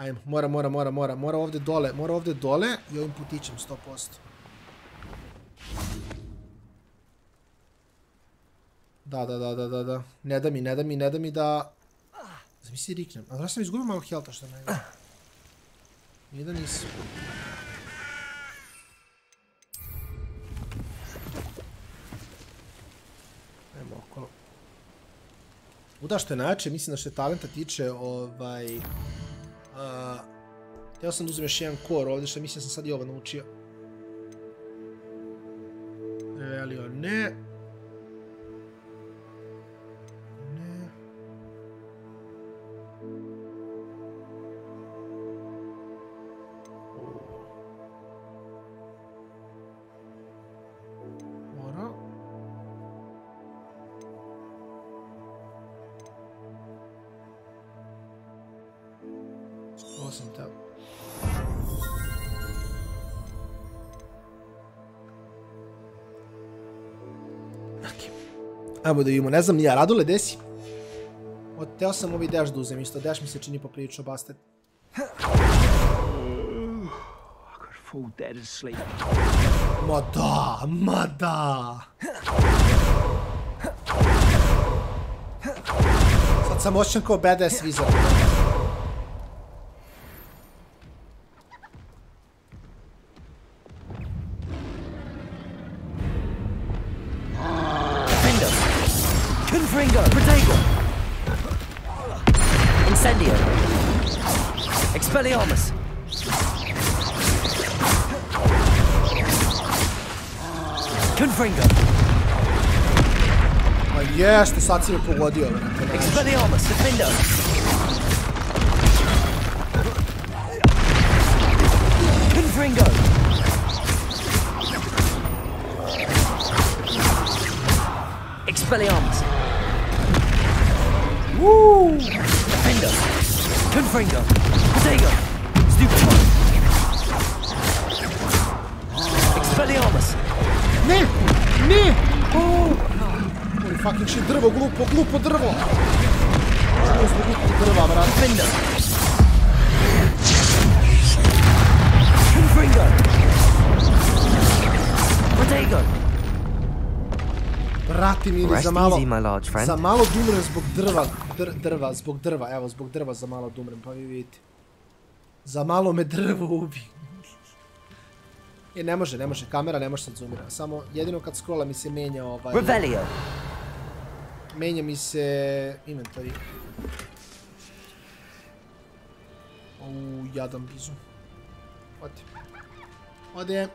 Ajmo, mora ovdje dole i ovim putićem 100%. Da. Ne da mi da... Zamisli riknem. A znaš sam izgubio malo helta što ne vidim. Nije da nisam. Ajmo okolo. Uda što je najjače, mislim da što je talenta tiče, htio sam da uzmem još jedan core ovdje, što mislim da sam sad i ovo naučio. Revelio, ne. Ajmo da vidimo, ne znam nija, Radule, gdje si? Teo sam ovaj dash da uzem isto, dash mi se čini poprilično bastet. Ma da! Sad sam osjećan kao badass wizard. Expelliarmus! Confringo! Ma jeste, sad si me pogodio. Expelliarmus, Defendo! Confringo! Expelliarmus! Woo! Defendo! Confringo! Potato! Stupid! Expelliarmus! Ne! Holy fucking shit, drvo, glupo drvo! Što zbog glupog drva, brat? Defendo! Confringo! Potato! Brati mi za malo dumrem zbog drva, evo zbog drva za malo dumrem, pa vi vidite. Za malo me drvo ubi. Ne može, kamera ne može sad zoomira, samo jedino kad scrolla mi se menja Revelio! Menja mi se inventory. Jadan bizu. Ode.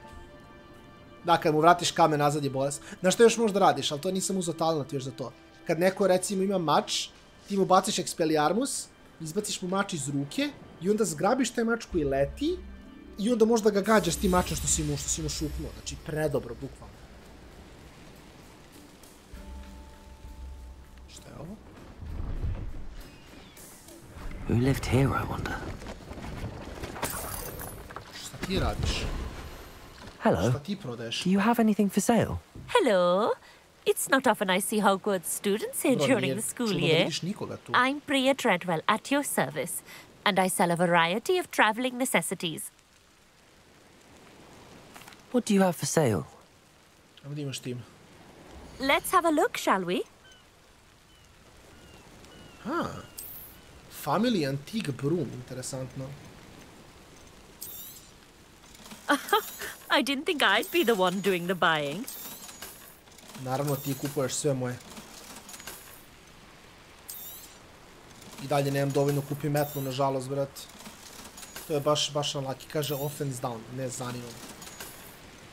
Da, kad mu vratiš kamen nazad je bolest. Znaš što još možda radiš, ali to nisam uzao talent još za to. Kad neko recimo ima mač, ti mu baciš Expelliarmus, izbaciš mu mač iz ruke i onda zgrabiš taj mač koji leti i onda možda ga gađaš tim mačem što si mu šupnuo. Znači predobro, bukvalno. Šta je ovo? Who lived here, I wonder? Šta ti radiš? Hello. Šta ti prodaješ? Do you have anything for sale? Hello. It's not often I see Hogwarts students here during the school year. I'm Priya Treadwell, at your service, and I sell a variety of traveling necessities. What do you have for sale? Let's have a look, shall we? Family Antique Broom, interesantno. I didn't think I'd be the one doing the buying. Naravno, ti kupuješ sve moje. I dalje nemam dovoljno kupim metlu, nažalost, brat. To je baš unlucky. Kaže offense down, ne zanima.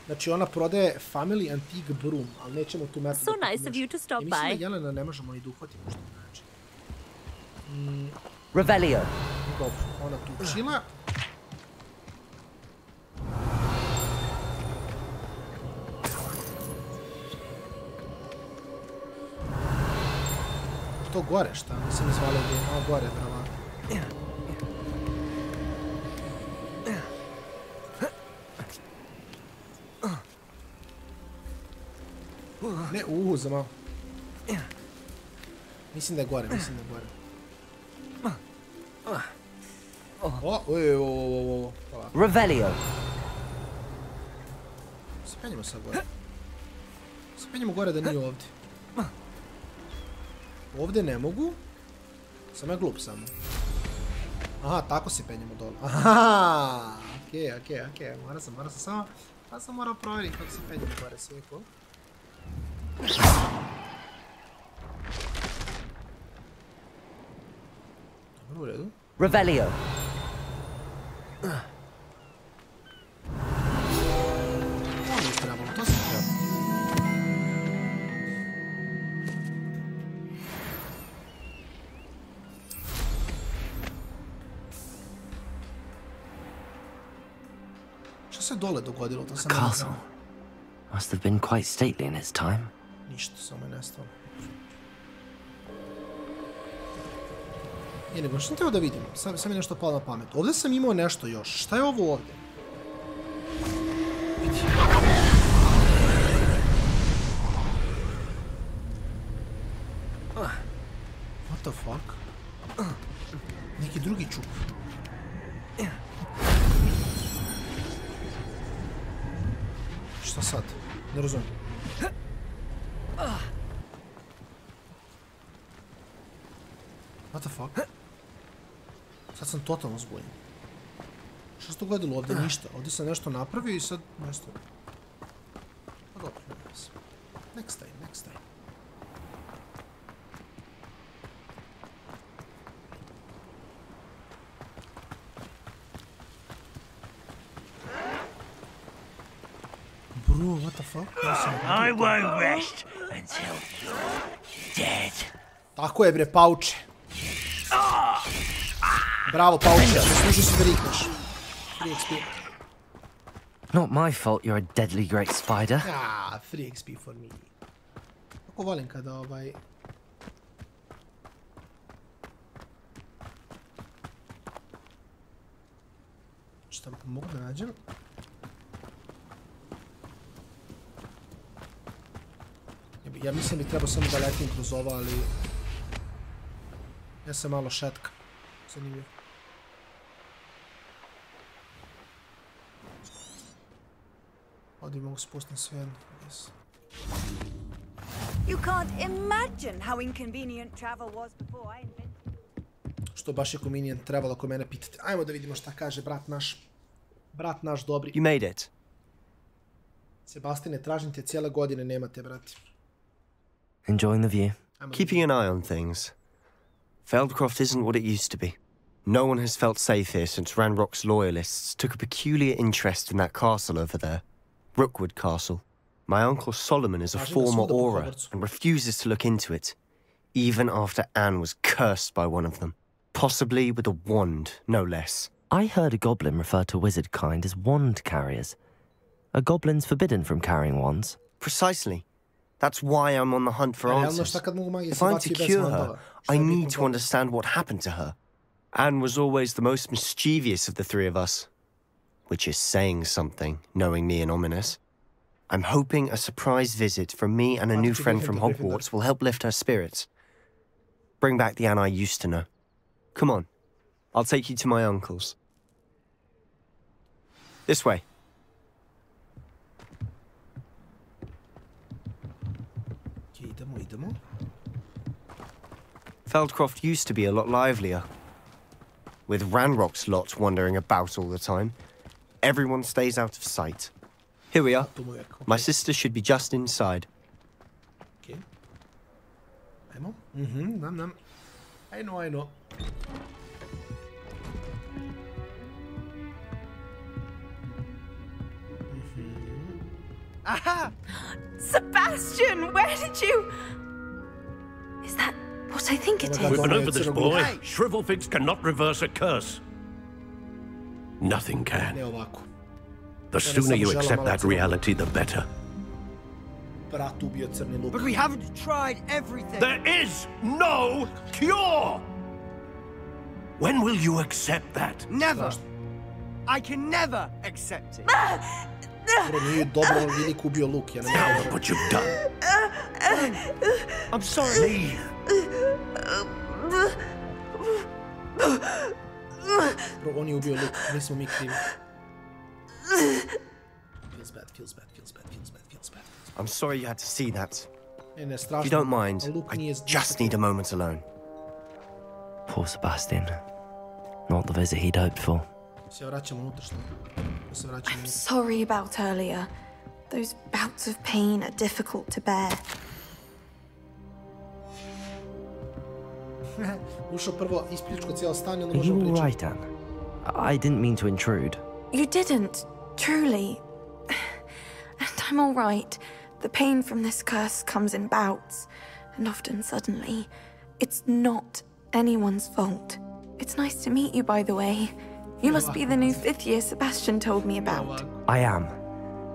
Znači, ona prodaje Family Antique Broom, ali nećemo tu metlu. So nice of you to stop by. Ja mislim da Jelena ne možemo ni da uhvatimo što znači. Revelio. Dobro, ona tu čila. To gore šta? Nisam izvalio gdje. A, gore, drava. Ne, za malo. Mislim da je gore. Revelio. Penjemo sad gore. Sad penjemo gore da nije ovdje. Ovdje ne mogu. Sam ja glup samo. Aha, tako se penjemo dole. Aha! Okej. Moram sam samo... Ja sam morao provjeriti kako se penjemo gore sve ko. Dobro, u redu. Revelio. To sam trebao. Što se dole dogodilo? To sam The castle must have been quite stately in its time. Ništa, samo je nestalo. Nego, što sam trebao da vidim? Sam je nešto palo na pamet. Ovdje sam imao nešto još. Šta je ovo ovdje? Vidi. What the fuck? Neki drugi čup. Šta sad? Ne razumijem. What the fuck? Sad sam totalno zbunjen. Što se dogodilo ovdje? Ništa. Ovdje sam nešto napravio i sad nešto... Pa dobro, ne znam. Next time. Bro, what the fuck? I won't rest until you're dead. Tako je, bre, pauče. Bravo, pauče. Služi se da rikneš. Free XP. Not my fault you're a deadly great spider. Free XP for me. Kako volim kada Šta mogu da nađem? Ja mislim bi trebao samo da letim kroz ovo, ali... Ja sam malo šetka. Zanimljivo. Ovdje mogu spustim sve jedno. You can't imagine how inconvenient travel was before I invented. Što baš je convenient travel ako mene pitate. Ajmo da vidimo šta kaže brat naš. Brat naš dobri. You made it. Sebastine, tražim te cijele godine, nemate, brati. Enjoying the view. Keeping an eye on things. Feldcroft isn't what it used to be. No one has felt safe here since Ranrock's loyalists took a peculiar interest in that castle over there. Rookwood Castle. My uncle Solomon is a former Auror and refuses to look into it, even after Anne was cursed by one of them. Possibly with a wand, no less. I heard a goblin refer to wizard kind as wand carriers. Are goblins forbidden from carrying wands? Precisely. That's why I'm on the hunt for answers. If I'm to cure her, I need to understand what happened to her. Anne was always the most mischievous of the three of us. Which is saying something, knowing me and Ominous. I'm hoping a surprise visit from me and a new friend from Hogwarts will help lift her spirits. Bring back the Anne I used to know. Come on, I'll take you to my uncle's. This way. Feldcroft used to be a lot livelier. With Ranrock's lot wandering about all the time, everyone stays out of sight. Here we are. My sister should be just inside. Okay. Nam. I know. Aha! Sebastian, where did you... Is that what I think it is? We've been over this, boy. Shrivelfigs cannot reverse a curse. Nothing can. The sooner you accept that reality, the better. But we haven't tried everything. There is no cure! When will you accept that? Never! I can never accept it. Now what you've done. I'm sorry. Leave. Bro, on je ubio Luke, nismo mi krivi. Feels bad. I'm sorry you had to see that. Ne, If strašno. you don't mind, I just need a moment alone. Poor Sebastian. Not the visit he'd hoped for. Se vraćamo unutra što? I'm sorry about earlier. Those bouts of pain are difficult to bear. Ušao prvo, ispljučko cijelo stanje, onda Are you možemo all pričati. right, Anne? I didn't mean to intrude. You didn't, truly. And I'm all right. The pain from this curse comes in bouts, and often suddenly. It's not anyone's fault. It's nice to meet you, by the way. You must be the new 5th year Sebastian told me about. I am.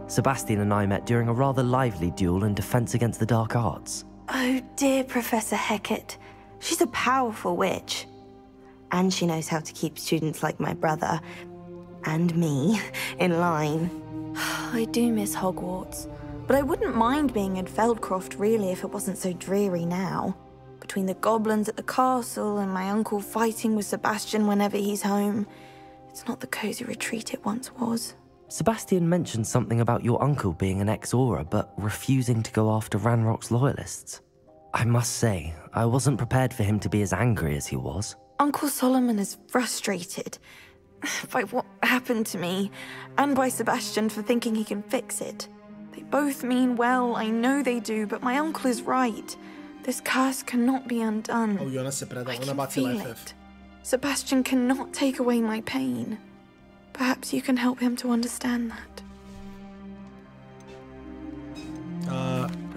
Sebastian and I met during a rather lively duel in defense against the dark arts. Oh dear, Professor Hecat. She's a powerful witch. And she knows how to keep students like my brother, and me, in line. I do miss Hogwarts, but I wouldn't mind being in Feldcroft, really, if it wasn't so dreary now. Between the goblins at the castle and my uncle fighting with Sebastian whenever he's home, it's not the cozy retreat it once was. Sebastian mentioned something about your uncle being an ex-Auror, but refusing to go after Ranrock's loyalists. I must say, I wasn't prepared for him to be as angry as he was. Uncle Solomon is frustrated by what happened to me, and by Sebastian for thinking he can fix it. They both mean well, I know they do, but my uncle is right. This curse cannot be undone. Oh, ona se preda, I ona can bacila feel FF. it. Sebastian cannot take away my pain. Perhaps you can help him to understand that.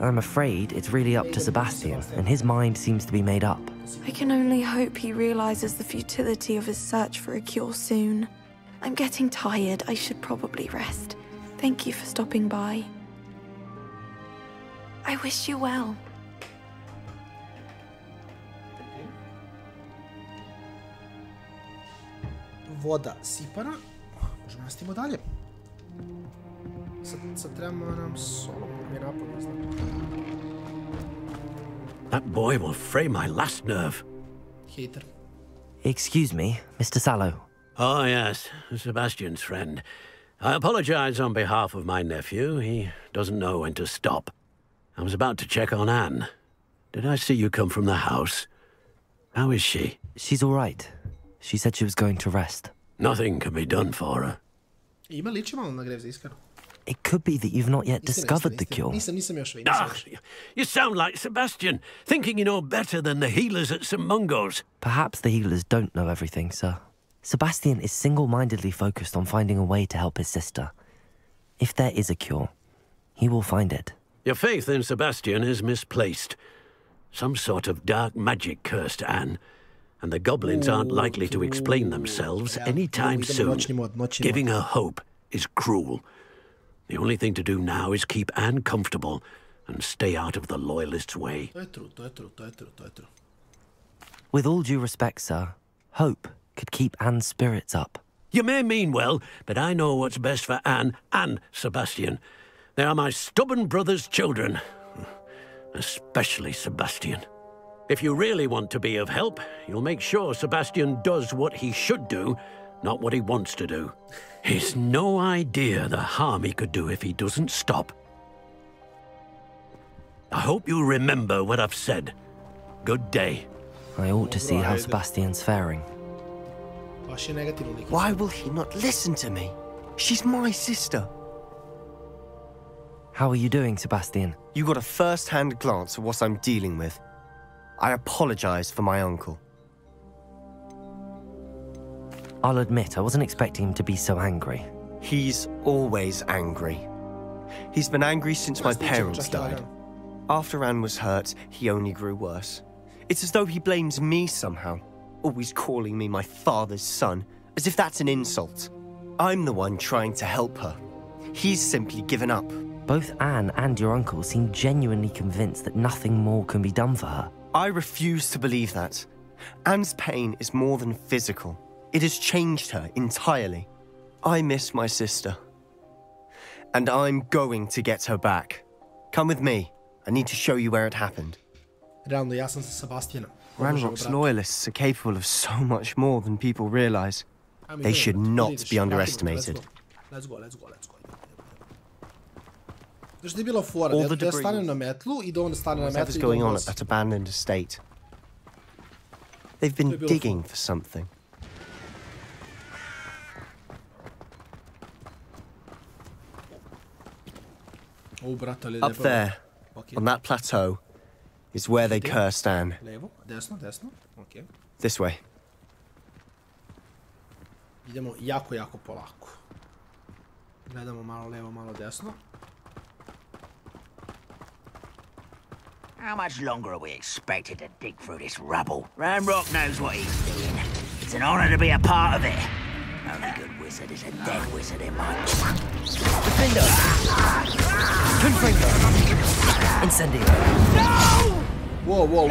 I'm afraid it's really up to Sebastian, and his mind seems to be made up. I can only hope he realizes the futility of his search for a cure soon. I'm getting tired. I should probably rest. Thank you for stopping by. I wish you well. Voda sipana. Možemo nastavimo dalje. Sad trebamo nam Solomon je napad, ne znam. That boy will fray my last nerve. Hater. Excuse me, Mr. Sallow. Oh, yes, Sebastian's friend. I apologize on behalf of my nephew. He doesn't know when to stop. I was about to check on Anne. Did I see you come from the house? How is she? She's all right. She said she was going to rest. Nothing can be done for her. Ima liči malo na Grevza, iskreno. It could be that you've not yet discovered the cure. Nisam još You sound like Sebastian, thinking you know better than the healers at St. Mungo's. Perhaps the healers don't know everything, sir. Sebastian is single-mindedly focused on finding a way to help his sister. If there is a cure, he will find it. Your faith in Sebastian is misplaced. Some sort of dark magic cursed Anne, and the goblins aren't likely to explain themselves anytime soon. Giving her hope is cruel. The only thing to do now is keep Anne comfortable and stay out of the loyalists' way. To je true. With all due respect, sir, hope could keep Anne's spirits up. You may mean well, but I know what's best for Anne and Sebastian. They are my stubborn brother's children. Especially Sebastian. If you really want to be of help, you'll make sure Sebastian does what he should do, not what he wants to do. He's no idea the harm he could do if he doesn't stop. I hope you remember what I've said. Good day. I ought to see how Sebastian's faring. Why will he not listen to me? She's my sister. How are you doing, Sebastian? You got a first-hand glance at what I'm dealing with. I apologize for my uncle. I'll admit, I wasn't expecting him to be so angry. He's always angry. He's been angry since my parents died. After Anne was hurt, he only grew worse. It's as though he blames me somehow, always calling me my father's son, as if that's an insult. I'm the one trying to help her. He's simply given up. Both Anne and your uncle seem genuinely convinced that nothing more can be done for her. I refuse to believe that. Anne's pain is more than physical. It has changed her entirely. I miss my sister. And I'm going to get her back. Come with me. I need to show you where it happened. Realno, ja sam sa Sebastianom. Ranrock's loyalists are capable of so much more than people realize. They should not be underestimated. Let's go. Znači, je bilo fora, da stane na metlu i da on stane na metlu i da on going on at that abandoned estate? They've been digging for something. Up there, on that plateau, is where they cursed Anne. Levo, desno, okej. This way. Idemo jako polako. Gledamo malo levo, malo desno. How much longer are we expected to dig through this rubble? Ranrock knows what he's doing. It's an honor to be a part of it. Only good wizard is a dead wizard in my... Defender! Confringo! Incendio! No! Whoa, bro.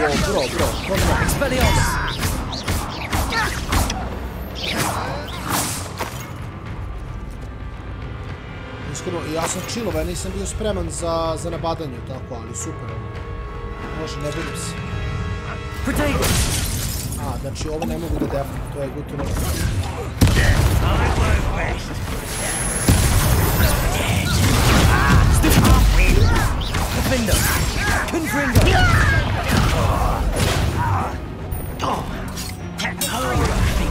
Expelliarmus! Iskreno, ja sam chillova, ja nisam bio spreman za nabadanje, tako, ali super. Može, ne budim se. A, znači ovo ne mogu da defam, to je good to know. Defender! Confringo!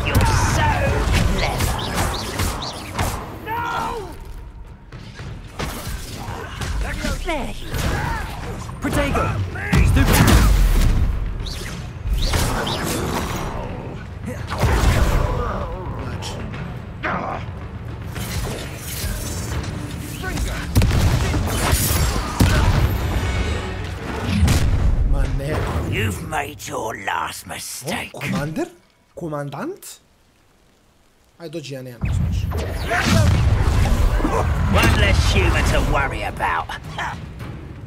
You're so clever. No! There you are. Protego! Stupid! You've made your last mistake. Commander? Commandant? Aj, dođi, ja nemam, znaš. One less human to worry about.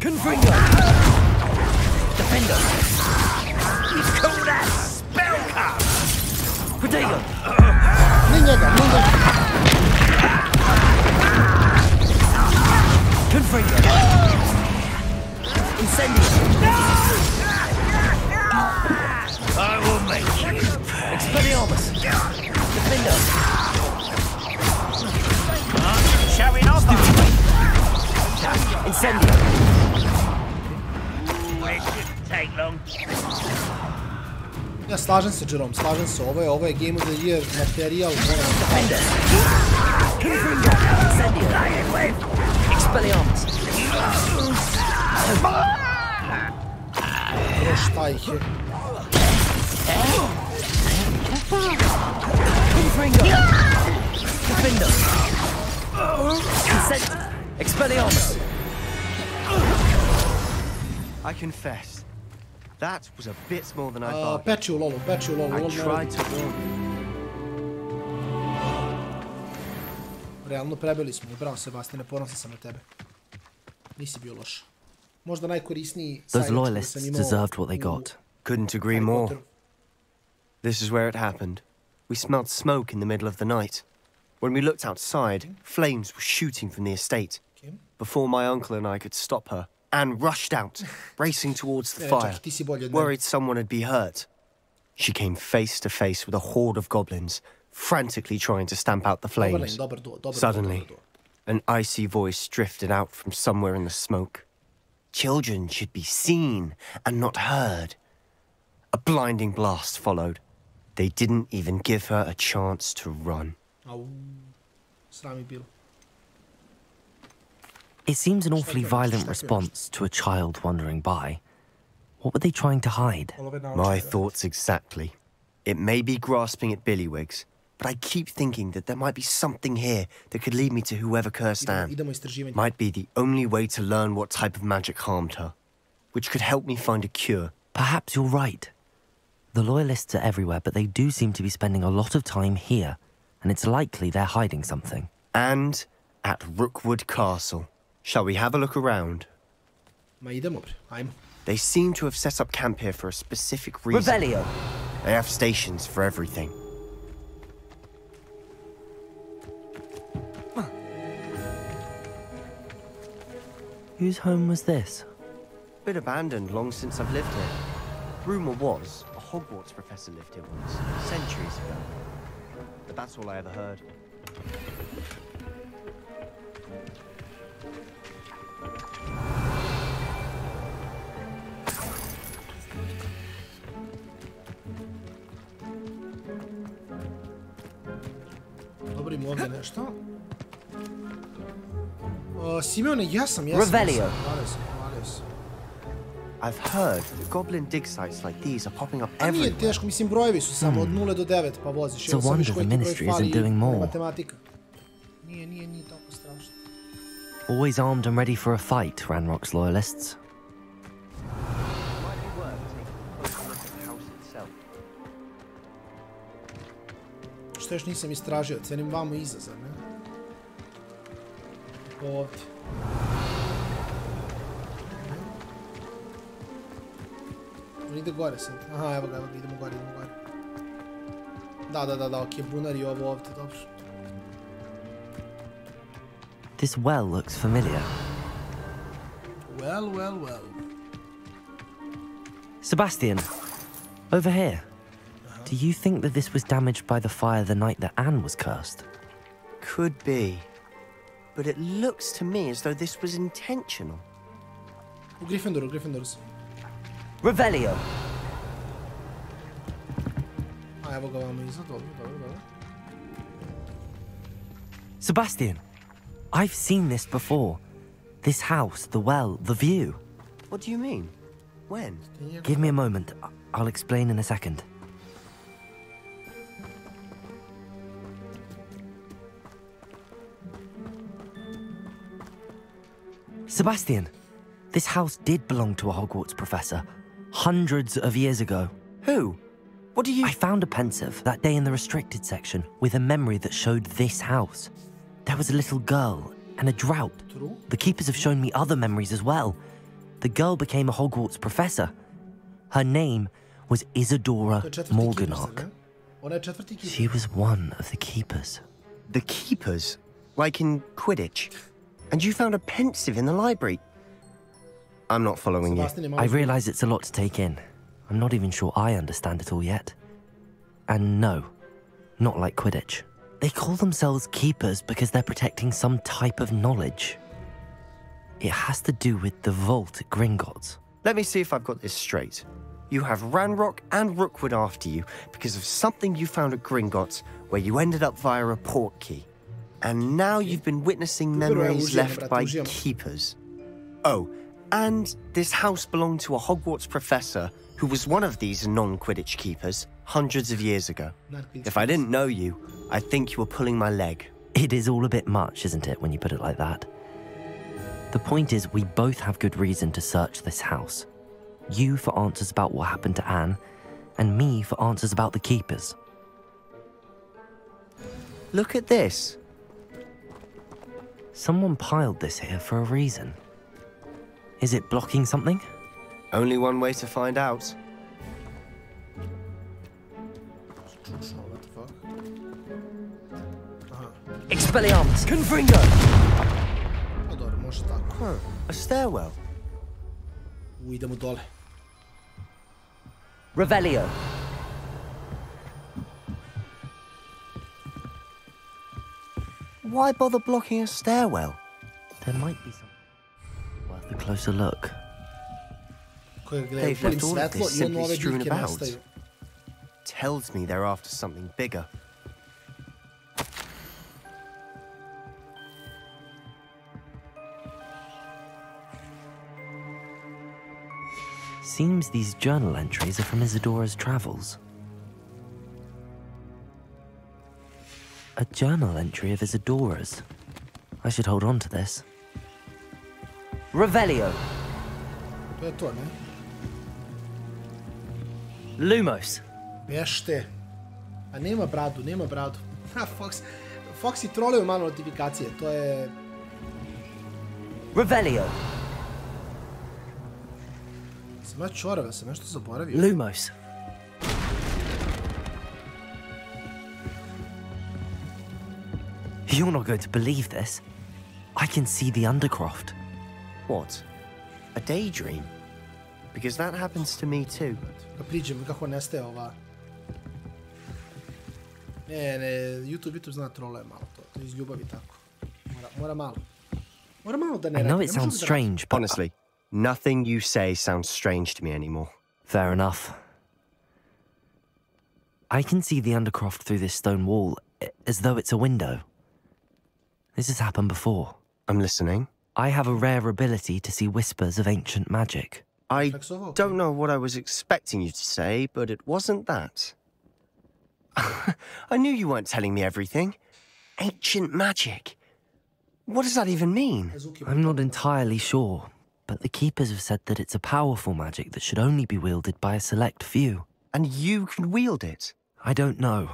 Confringo! Defender! You call that spell cast? Protego! Ni njega. Confringo! Incendio! I will make you pay. Expelliarmus! Defender! Showing off! Incendio! It shouldn't take long. Ja slažem se, Jerome, slažem se. Ovo je Game of the Year materijal. Defender! Confringo! Incendio! Expelliarmus! Bro, šta ih je? Confringo! Defender! Expelliarmus! I confess, that was a bit more than I thought. Peči u lolu. I tried to warn you. Realno prebili smo. Bravo, Sebastiane, ponosan sam na tebe. Nisi bio loš. Možda najkorisniji sajnič. Those loyalists deserved what they got. Couldn't agree more. This is where it happened. We smelled smoke in the middle of the night. When we looked outside, flames were shooting from the estate. Before my uncle and I could stop her, Anne rushed out, racing towards the fire, worried someone would be hurt. She came face to face with a horde of goblins, frantically trying to stamp out the flames. Suddenly, an icy voice drifted out from somewhere in the smoke. Children should be seen and not heard. A blinding blast followed. They didn't even give her a chance to run. It seems an awfully violent response to a child wandering by. What were they trying to hide? My thoughts exactly. It may be grasping at Billywigs, but I keep thinking that there might be something here that could lead me to whoever cursed Anne. Might be the only way to learn what type of magic harmed her, which could help me find a cure. Perhaps you're right. The Loyalists are everywhere, but they do seem to be spending a lot of time here, and it's likely they're hiding something. And at Rookwood Castle. Shall we have a look around? They seem to have set up camp here for a specific reason. Revelio! They have stations for everything. Whose home was this? Been abandoned long since I've lived here. Rumor was, a Hogwarts professor lived here once, centuries ago. But that's all I ever heard. Dobro im ovdje nešto. Simeone, jesam. Revelio. I've heard goblin dig sites like these are popping up everywhere. Nije teško, mislim brojevi su samo od 0 do 9 pa voziš. It's a wonder the ministry isn't doing more. Matematika. Nije tako strašno. Always armed and ready for a fight, Ranrock's loyalists. Što još nisam istražio, cijenim vamo izazov, ne? Ovdje. On ide gore sad. Aha, evo ga, idemo gore. Da, ok, bunar i ovo ovdje, dobro. This well looks familiar. Well. Sebastian, over here. Do you think that this was damaged by the fire the night that Anne was cursed? Could be. But it looks to me as though this was intentional. U Gryffindoru. Revelio. A evo ga vamo iza, dobro. Sebastian, I've seen this before. This house, the well, the view. What do you mean? When? Give me a moment. I'll explain in a second. Sebastian, this house did belong to a Hogwarts professor, hundreds of years ago. Who? What do you... I found a pensive that day in the restricted section with a memory that showed this house. There was a little girl and a drought. True. The keepers have shown me other memories as well. The girl became a Hogwarts professor. Her name was Isadora Morganach. She was one of the keepers. The keepers? Like in Quidditch? And you found a pensive in the library? I'm not following you. I realize it's a lot to take in. I'm not even sure I understand it all yet. And no, not like Quidditch. They call themselves keepers because they're protecting some type of knowledge. It has to do with the vault at Gringotts. Let me see if I've got this straight. You have Ranrock and Rookwood after you because of something you found at Gringotts where you ended up via a portkey. And now you've been witnessing memories left by keepers. Oh, and this house belonged to a Hogwarts professor who was one of these non-Quidditch keepers hundreds of years ago. If I didn't know you, I'd think you were pulling my leg. It is all a bit much, isn't it, when you put it like that? The point is, we both have good reason to search this house. You for answers about what happened to Anne, and me for answers about the keepers. Look at this. Someone piled this here for a reason. Is it blocking something? Only one way to find out. Expelliarmus! Confringo! Adoro, može tako. Huh, a stairwell. Idemo dole. Revelio. Why bother blocking a stairwell? There might be something worth a closer look. They've left all of this simply strewn about. Tells me they're after something bigger. Seems these journal entries are from Isadora's travels. A journal entry of Isadora's. I should hold on to this. Revelio. Lumos. Bešte. A nema bradu. Ha, Foxy troluje malo notifikacije, to je... Revelio. Sam ja čorava, sam nešto zaboravio. Lumos. You're not going to believe this. I can see the Undercroft. What? A daydream? because that happens to me too. Da priđem, kako nestaje ova... Ne, YouTube zna trole malo to. To iz ljubavi tako. Mora malo. Mora malo da ne... I know it sounds strange, but... Honestly, nothing you say sounds strange to me anymore. Fair enough. I can see the Undercroft through this stone wall, as though it's a window. This has happened before. I'm listening. I have a rare ability to see whispers of ancient magic. I don't know what I was expecting you to say, but it wasn't that. I knew you weren't telling me everything. Ancient magic. What does that even mean? I'm not entirely sure, but the Keepers have said that it's a powerful magic that should only be wielded by a select few. And you can wield it? I don't know,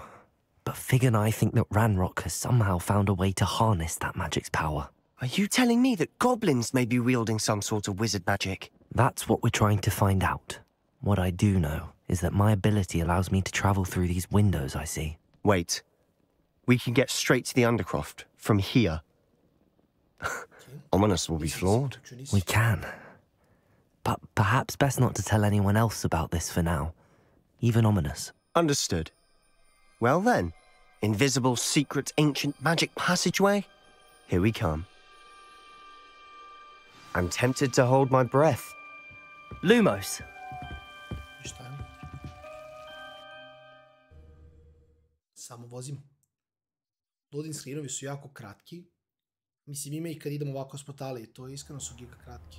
but Fig and I think that Ranrock has somehow found a way to harness that magic's power. Are you telling me that goblins may be wielding some sort of wizard magic? That's what we're trying to find out. What I do know is that my ability allows me to travel through these windows I see. Wait. We can get straight to the Undercroft from here. Ominous will be flawed. We can. But perhaps best not to tell anyone else about this for now. Even Ominous. Understood. Well then, invisible, secret, ancient magic passageway? Here we come. I'm tempted to hold my breath. Lumos! Samo vozim. Loading screenovi su jako kratki. Mislim, ima i kad idemo ovako s portali, to iskreno su giga kratki.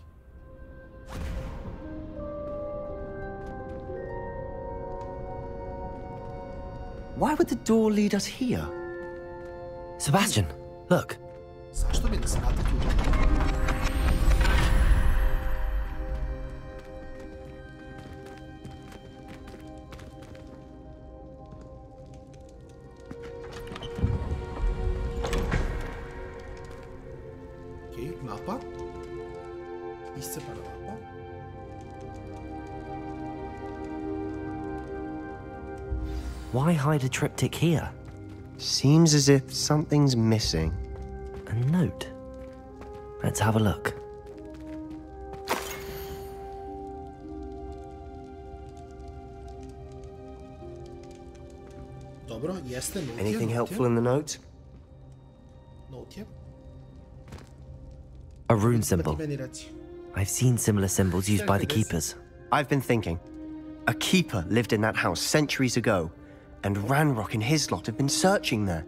Why would the door lead us here? Sebastian, look. Zašto bi da se vrati tu? Okej, mapa. Iscepana mapa. Why hide a triptych here? Seems as if something's missing. A note. Let's have a look. Dobro, jeste, note. Anything helpful in the note? Note. A rune symbol. I've seen similar symbols used by the Keepers. I've been thinking. A Keeper lived in that house centuries ago, and Ranrock and his lot have been searching there.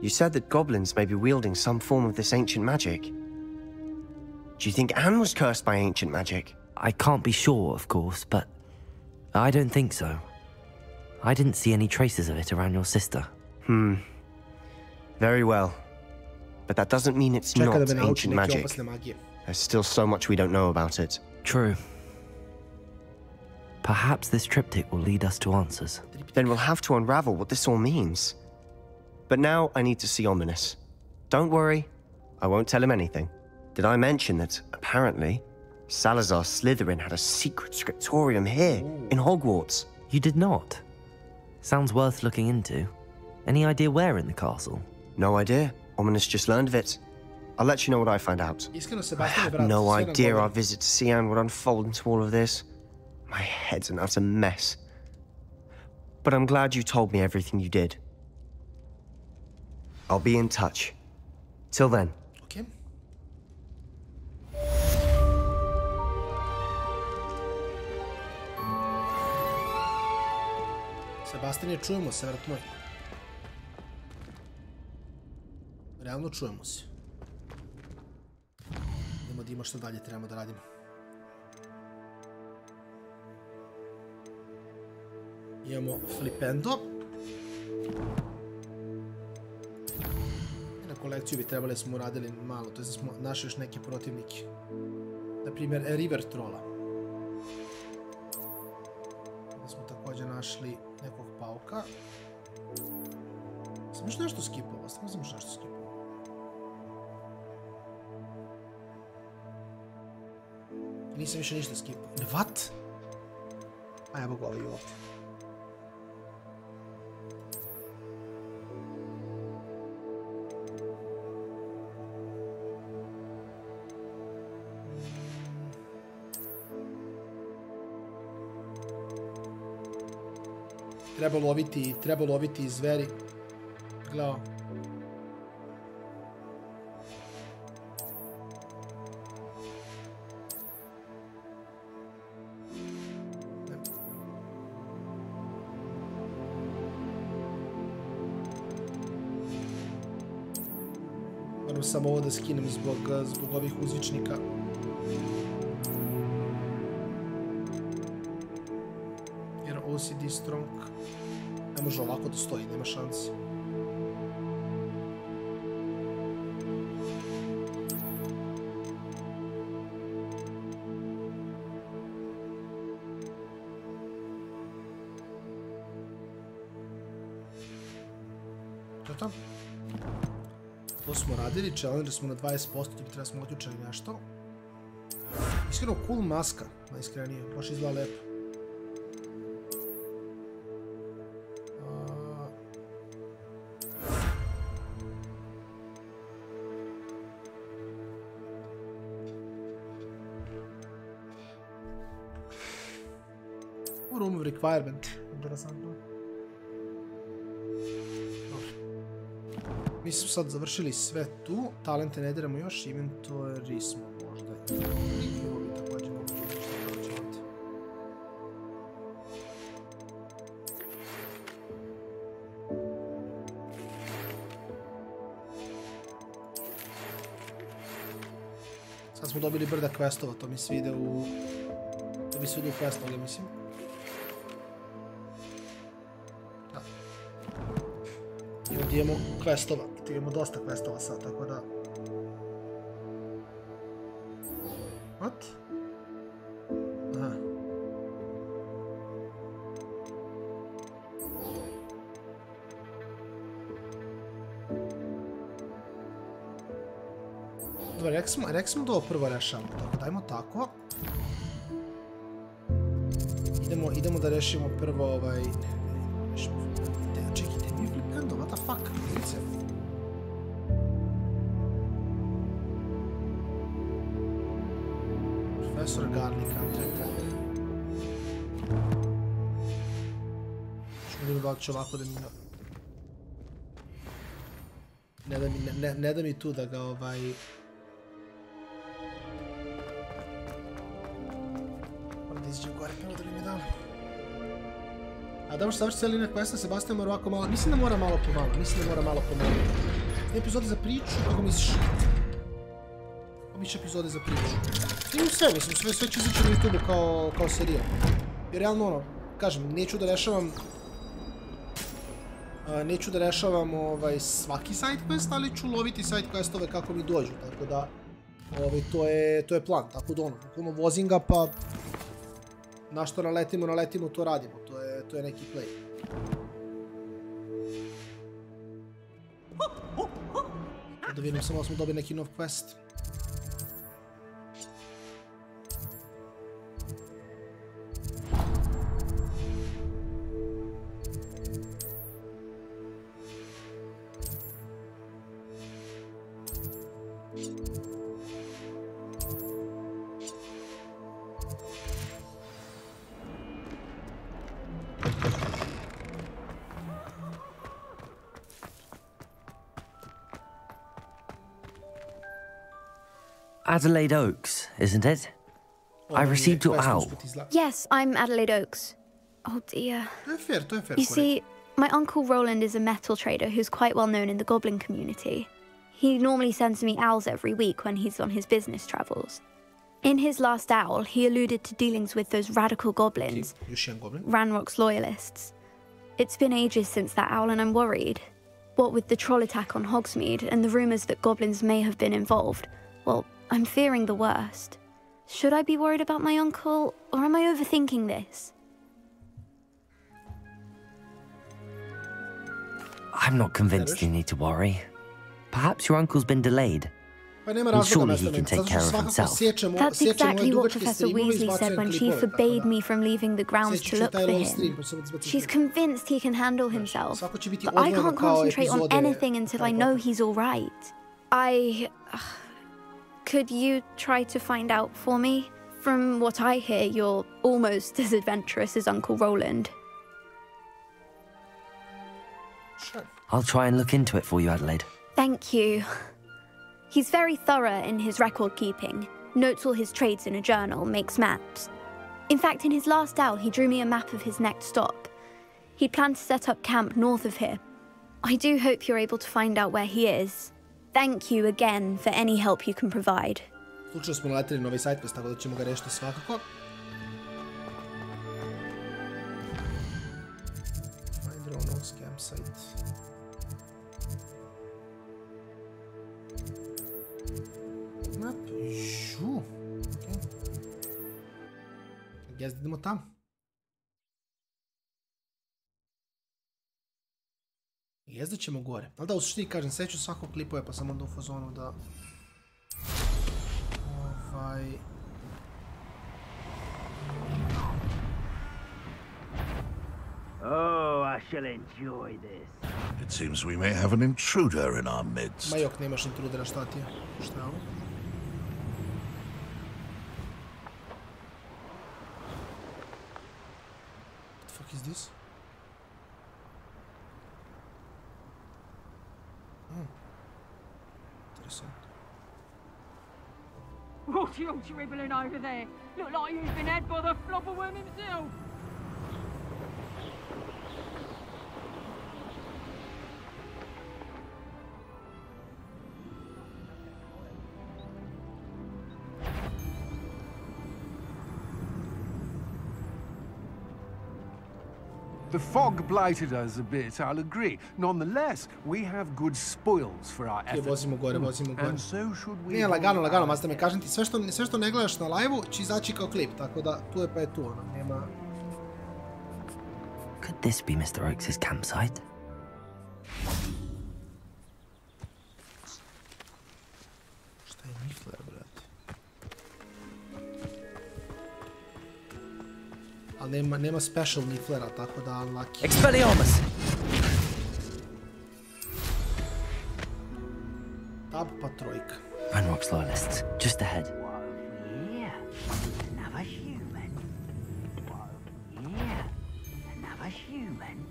You said that goblins may be wielding some form of this ancient magic. Do you think Anne was cursed by ancient magic? I can't be sure, of course, but I don't think so. I didn't see any traces of it around your sister. Very well. But that doesn't mean it's not ancient magic. There's still so much we don't know about it. True. Perhaps this triptych will lead us to answers. Then we'll have to unravel what this all means. But now I need to see Ominous. Don't worry, I won't tell him anything. Did I mention that, apparently, Salazar Slytherin had a secret scriptorium here, in Hogwarts? You did not? Sounds worth looking into. Any idea where in the castle? No idea. Ominous just learned of it. I'll let you know what I find out. I had no idea our visit to Sian would unfold into all of this. My head's an utter mess. But I'm glad you told me everything you did. I'll be in touch. Till then. Okay. Sebastian, čujemo se, vrat moj. Realno čujemo se. Idemo da ima što dalje trebamo da radimo. Imamo flipendo. Na kolekciju bi trebali smo uradili malo, to je da smo našli još neke protivnike. Naprimjer, River Trolla. Da smo također našli nekog pauka. Sam još nešto skipao, sam još nešto skipao. Nisam više ništa skipao. What? A evo ga ovaj ovdje. Treba loviti zveri. Gledao. Moram samo ovo da skinem zbog ovih uzvičnika. Jer OCD strong. Ne može ovako da stoji, nema šansi. To? To smo radili, challenge smo na 20%, tu bi treba smo otjučali nešto. Iskreno, cool maska, najiskrenije, baš izgleda lepo. Room of requirement, interesantno. Mi smo sad završili sve tu, talente ne diramo još, inventory smo možda i ovo bi također mogu računati. Sad smo dobili brda questova, to mi se ide u... To mi se ide u questove, mislim. I ovdje imamo questova, i imamo dosta questova sad, tako da... What? Aha. Dobro, rekli smo da ovo prvo rešamo, tako dajmo tako. Idemo da rešimo prvo ovaj... Čekajte, nije flipendo, what the fuck? Lice. Profesor Garnika, čekajte. Što vidim da li će ovako da mi... Ne da mi tu da ga ovaj... Moram da izađem gore, prvo da li mi dam. A da možeš završiti cijeli questa, Sebastian mora ovako malo... Mislim da mora malo po malo. Epizode za priču, kako misliš? Kako misliš epizode za priču? Imam sve, mislim, sve će izaći na YouTube kao serijal. Jer realno ono, kažem, neću da rešavam svaki side quest, ali ću loviti side questove kako mi dođu, tako da... To je plan, tako da ono, vozim ga pa... Na što naletimo, to radimo. To je neki play. Da vidim samo da smo dobili neki nov quest. Adelaide Oaks, isn't it? I received your owl. Yes, I'm Adelaide Oaks. Oh dear. You see, my uncle Roland is a metal trader who's quite well known in the Goblin community. He normally sends me owls every week when he's on his business travels. In his last owl, he alluded to dealings with those radical goblins, Ranrock's loyalists. It's been ages since that owl and I'm worried. What with the troll attack on Hogsmeade and the rumours that goblins may have been involved, well, I'm fearing the worst. Should I be worried about my uncle, or am I overthinking this? I'm not convinced you need to worry. Perhaps your uncle's been delayed. And surely he can take care of himself. That's exactly what Professor Weasley said when she forbade me from leaving the grounds to look for him. She's convinced he can handle himself, but I can't concentrate on anything until I know he's all right. Could you try to find out for me? From what I hear, you're almost as adventurous as Uncle Roland. I'll try and look into it for you, Adelaide. Thank you. He's very thorough in his record keeping, notes all his trades in a journal, makes maps. In fact, in his last owl, he drew me a map of his next stop. He planned to set up camp north of here. I do hope you're able to find out where he is. Thank you again for any help you can provide. Slučajno smo naletili novi side quest, tako da ćemo ga rešiti svakako. Find your own campsite. Map. Žu. Okay. Guess da idemo tam. Jezdat ćemo gore. Ali da, u suštini kažem, sve ću svakog klipove pa sam onda u fazonu da... Oh, I shall enjoy this. It seems we may have an intruder in our midst. Ma jok, nemaš intrudera, šta ti je? Šta je ovo? What the fuck is this? Interessant. What you dribbling over there? Look like you've been had by the flopperworm himself. The fog blighted us a bit, I'll agree. Nonetheless, we have good spoils for our efforts. Vozimo gore. And so should we... Nije, lagano, mazda me kažem ti, sve što ne gledaš na live-u će izaći kao klip, tako da tu je pa je tu, ono, nema... Could this be Mr. Oakes' campsite? Šta je Nifler, brate? Ali nema special Niflera, tako da unlucky. Expelliarmus! Tab pa trojka. Ranrock's loyalists, just ahead. Yeah, another human. Yeah, another human.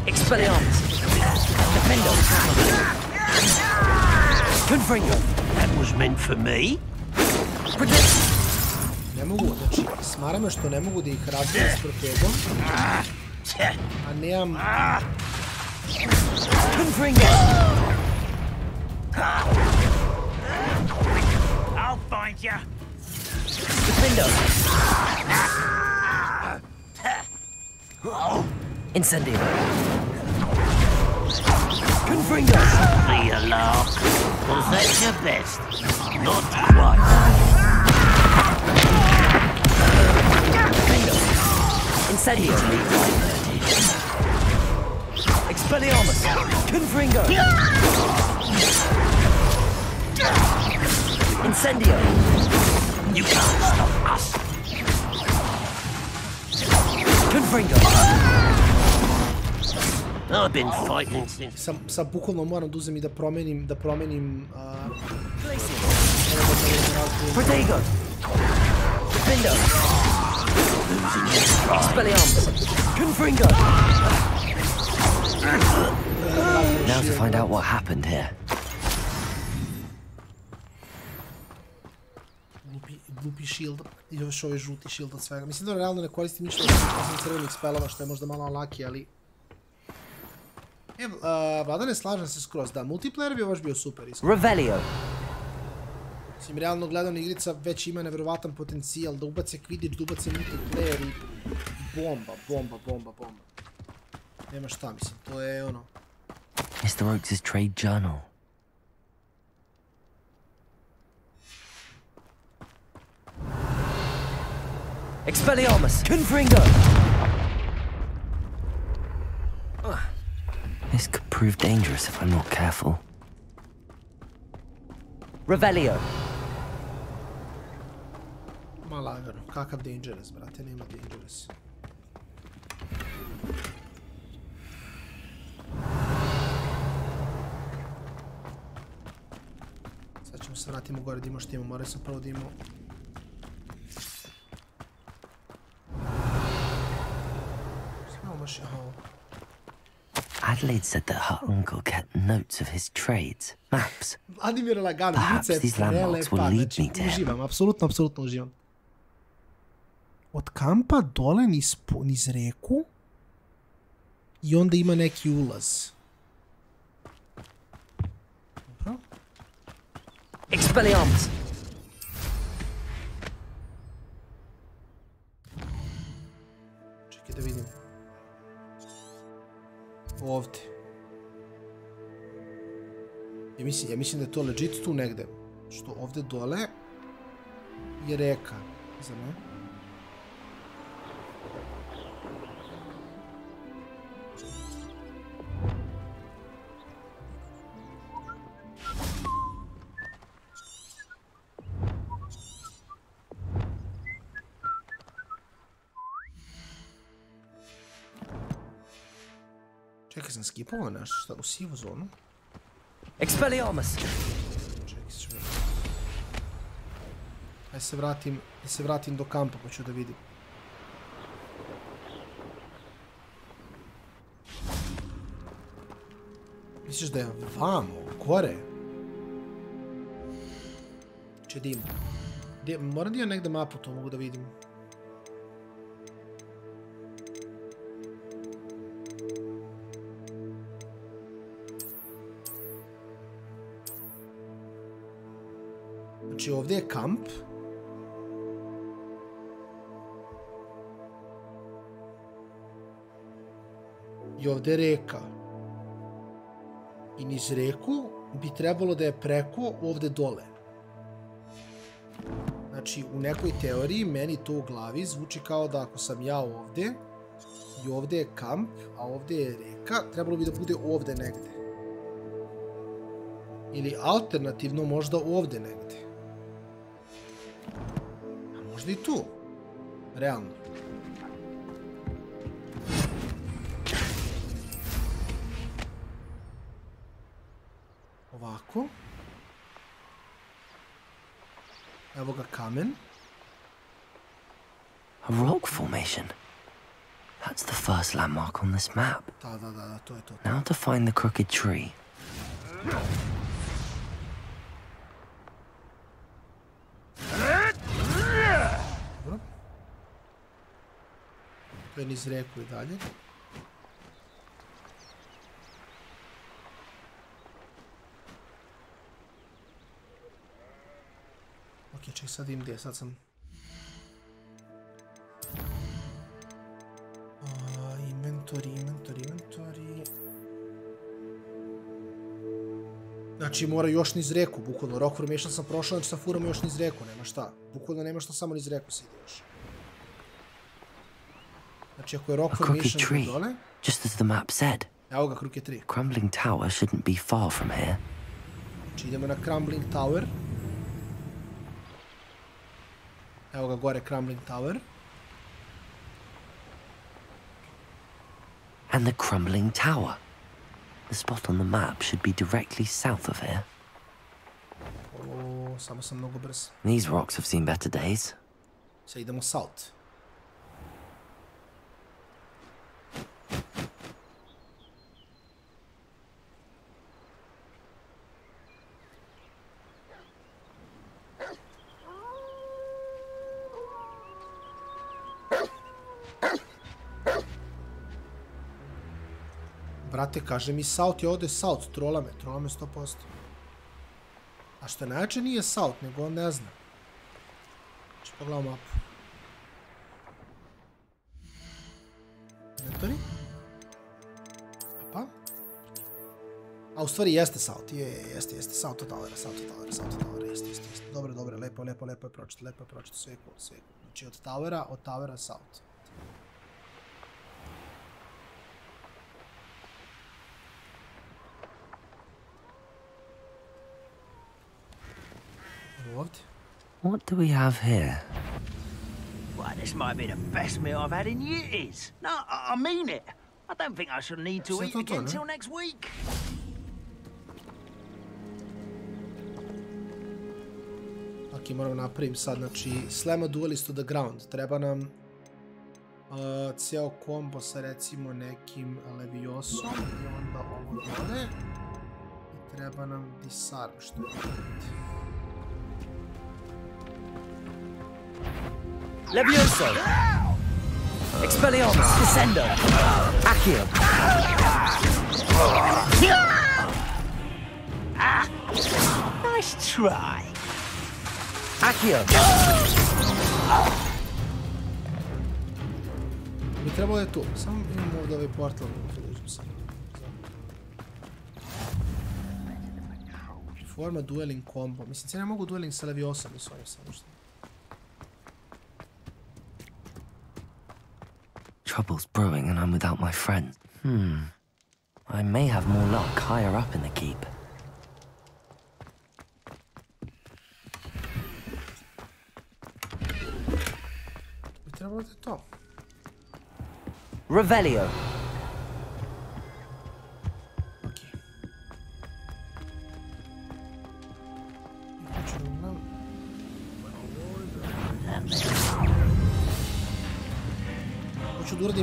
Expelliarmus! Defendo! Confringo! That was meant for me. Ne mogu, znači, smara me što ne mogu da ih razvijem s protezom. A nemam... Confringo! I'll find ya. Defendo! Incendio! Confringo! Be a lark. Was that your best? Not quite. Defendo! Incendio! Expelliarmus! Confringo! Incendio! You can't stop us. Confringo! I've been fighting since... Sam bukvalno moram da uzem i da promenim... Protego! Defendo! Expelliarmus! Confringo! Now to find out what happened here. Glupi shield. I još ovaj žuti shield od svega. Mislim da realno ne koristim ništa osim crvenih spelova, što je možda malo unlucky, ali... Vlada, ne slažem se skroz, da, multiplayer bi baš bio super, iskreno. Revelio. Mislim, realno gledano igrica već ima nevjerovatan potencijal, da ubace Quidditch, da ubace multiplayer i bomba. Nema šta, mislim, to je ono... Mr. Oakes' trade journal. Expelliarmus! Confringo! This could prove dangerous if I'm not careful. Revelio! Ma lagano, kakav dangerous, brate, nema dangerous. Sad ćemo se vratimo gore da imamo što imamo, moraju sam prvo da imamo... Adelaide said that her uncle kept notes of his trades, maps. Perhaps these landmarks will lead me to him. Uživam, apsolutno uživam. Od kampa dole niz reku i onda ima neki ulaz. Dobro. Expelliarmus! Čekaj da vidim. Ovdje. Ja mislim da je to legit tu negde. Što ovdje dole je reka. Za me. Čekaj, sam skipovao nešto, šta, u sivu zonu? Expelliarmus! Čekaj, sve. Ajde se vratim do kampa, pa ću da vidim. Misliš da je vamo, gore? Če dim. Moram da imam negde mapu, to mogu da vidim. Znači ovdje je kamp. I ovdje je reka. I niz reku bi trebalo da je preko ovdje dole. Znači u nekoj teoriji meni to u glavi zvuči kao da ako sam ja ovdje i ovdje je kamp, a ovdje je reka, trebalo bi da bude ovdje negdje. Ili alternativno možda ovdje negdje. Možda i tu. Realno. Ovako. Evo ga kamen. A rock formation. That's the first landmark on this map. Da, to je to. Now to find the crooked tree. To je niz reku i dalje. Ok, ček, sad im gdje, sad sam... Inventory. Znači mora još niz reku, bukvalno. Rock formation sam prošao, znači sad furamo još niz reku, nema šta. Bukvalno nema šta, samo niz reku se ide još. Znači ako je rock formation dole... Just as the map said. Evo ga, kruk je 3. Crumbling tower shouldn't be far from here. Znači idemo na Crumbling Tower. Evo ga gore, Crumbling Tower. And the Crumbling Tower. The spot on the map should be directly south of here. O, samo sam mnogo brz. These rocks have seen better days. Sad idemo south. Brate, kaže mi South je ovdje South, trola me 100%. A što najjače nije South, nego on ne zna. Znači pogledamo mapu. Inventory. Apa. A u stvari jeste South, jeste South od Towera, jeste. Dobro, lepo je pročito, sve je cool. Znači od Towera South. What do we have here? Well, this might be the best meal I've had in years. No, I mean it. I don't think I shall need to eat again till next week. Ok, moramo napravim sad, znači, Slam a duelist to the ground. Treba nam Cijel kombo sa recimo nekim Leviosom i onda ovo dole. I treba nam disarm, što je Levioso! Expelliarmus, Descendo! Accio! Nice try! Accio! Mi trebalo je tu, samo imamo ovdje ovaj portal. Forma dueling combo. Mislim, cijena mogu dueling sa Leviosom i s ovim samo što. Trouble's brewing and I'm without my friend. I may have more luck higher up in the keep. Mi trebalo je to. Revelio.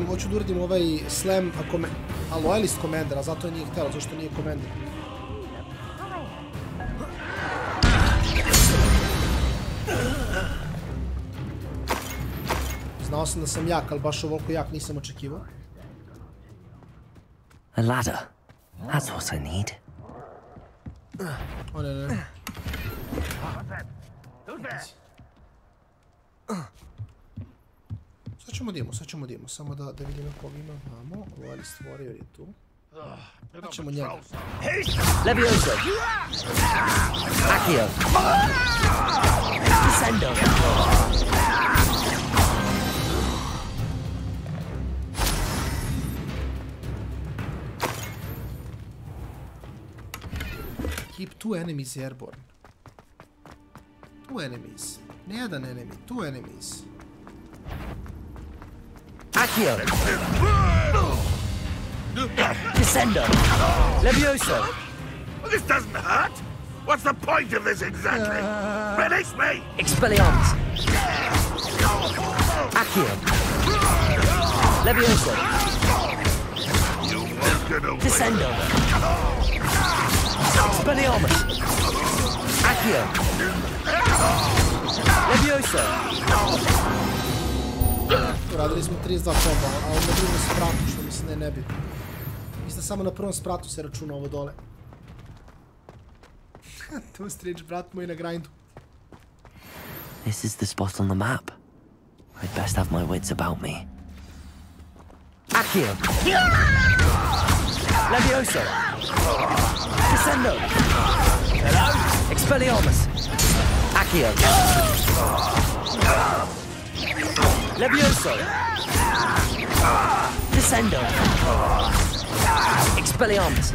Hoću da uradim ovaj slam a loyalist commander, a zato nije htjela, zašto nije commander. Znao sam da sam jak, ali baš ovoliko jak nisam očekivao. A ladder. That's what I need. O ne. Sad ćemo dimo, samo da vidimo koga imamo. Loyalist warrior je tu. Pa ćemo njega. Levioso! Accio! Descendo! Keep 2 enemies airborne. 2 enemies. Ne jedan enemy, 2 enemies. Accio! Descendo! Levioso! This doesn't hurt! What's the point of this exactly? Release me! Expelliarmus! Accio! Levioso! You won't get away. Descendo! Expelliarmus! Accio! Levioso! Radili smo 32 komba, a na drugom spratu, što mislim da je nebitno. Mislim samo na prvom spratu se računa ovo dole. Tu strič, brat moj, na grindu. This is the spot on the map. I'd best have my wits about me. Accio! Levioso! Descendo! Hello? Expelliarmus! Accio! Levioso! Descendo! Expelliarmus!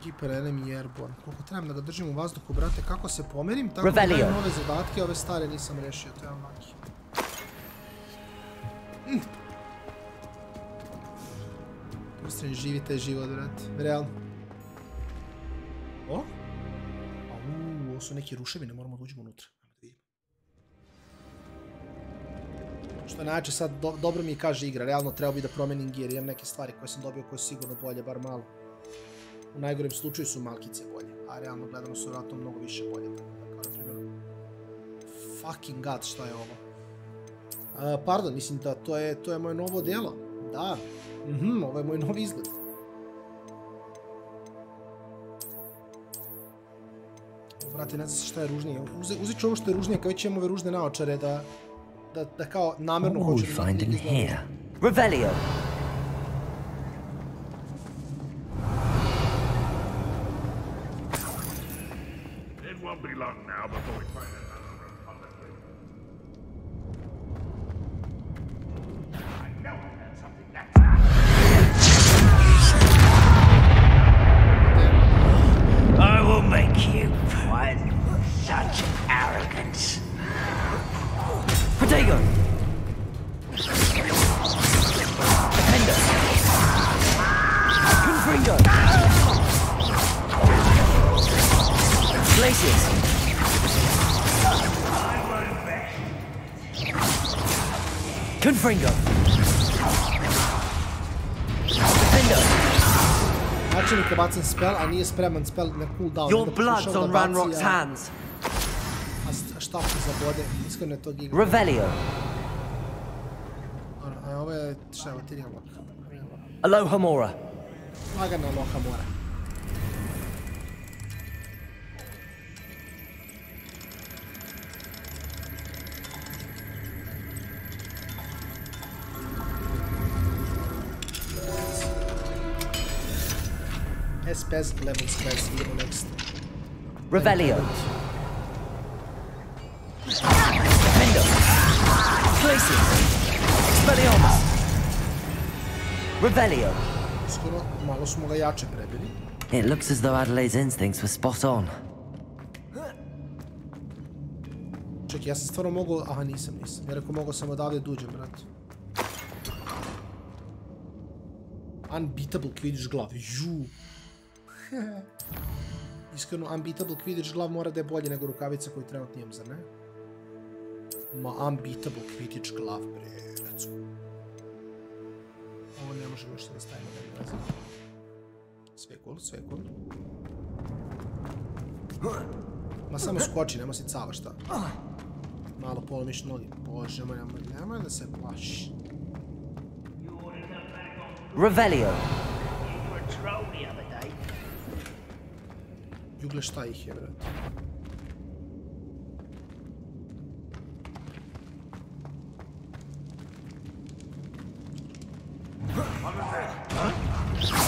Keeper enemy airborne. Koliko trebam da ga držim u vazduhu, brate, kako se pomerim, tako da dajem nove zadatke, ove stare nisam rešio, to je maki. Pustren, živite život, brate, realno. O? Ovo su neke ruševine, moramo da uđemo unutra. Što najjače sad, dobro mi kaže igra, realno trebao bi da promenim gear, imam neke stvari koje sam dobio koje su sigurno bolje, bar malo. U najgorem slučaju su malkice bolje, a realno gledano su vjerojatno mnogo više bolje. Kao na primjer, fucking god, šta je ovo? Pardon, mislim da to je moje novo delo. Da, ovo je moj novi izgled. Brate, ne znam se šta je ružnije. Uzet ću ovo što je ružnije, kao već imam ove ružne naočare, da kao namjerno hoću da izgledam. Revelio! Won't be long now before we find another Republican. I know I had something next. I will make you one such arrogance. Protego! Defender! Confringo! Glaciers. Confringo. Defender. Načelnik je bacen spell, a nije spreman spell na cooldown. Your blood's on Ranrock's hands. A šta ti zabode? Iskreno je to giga. Revelio. A ovo je, šta je ovo, ti nijelo? Aloha Mora. Lagana Aloha Mora. Spez, level spez, idemo next. Revelio. Defender. Glaciers. Expelliarmus. Revelio. Skoro malo smo ga jače prebili. It looks as though Adelaide's instincts were spot on. Čekaj, ja sam stvarno mogao... Aha, nisam. Ja rekao, mogao sam odavde duđem, brat. Unbeatable Quidditch glav. Ju. Iskreno, Unbeatable Quidditch glav mora da je bolje nego rukavica koju trenutno imam, zar ne? Ma, Unbeatable Quidditch glav, bre, recimo. Ovo ne možemo još da stavimo, ne razim. Sve cool, sve cool. Ma samo skoči, nema si cava, šta? Malo polomiš nogi. Bože moj, nemoj da se plaši. Revelio. Jugle šta ih je, brat.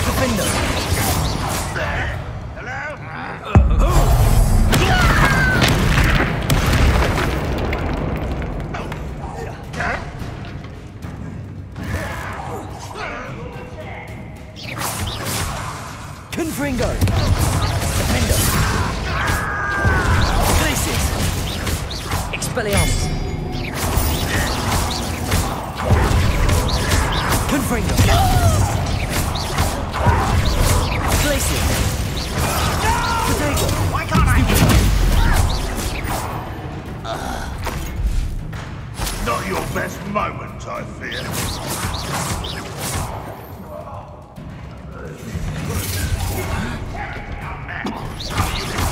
Defender. Confringo. Defender. Glaciers. Expelliarmus. Confringo. Glaciers. Potato. Why can't I? Not your best moment, I fear.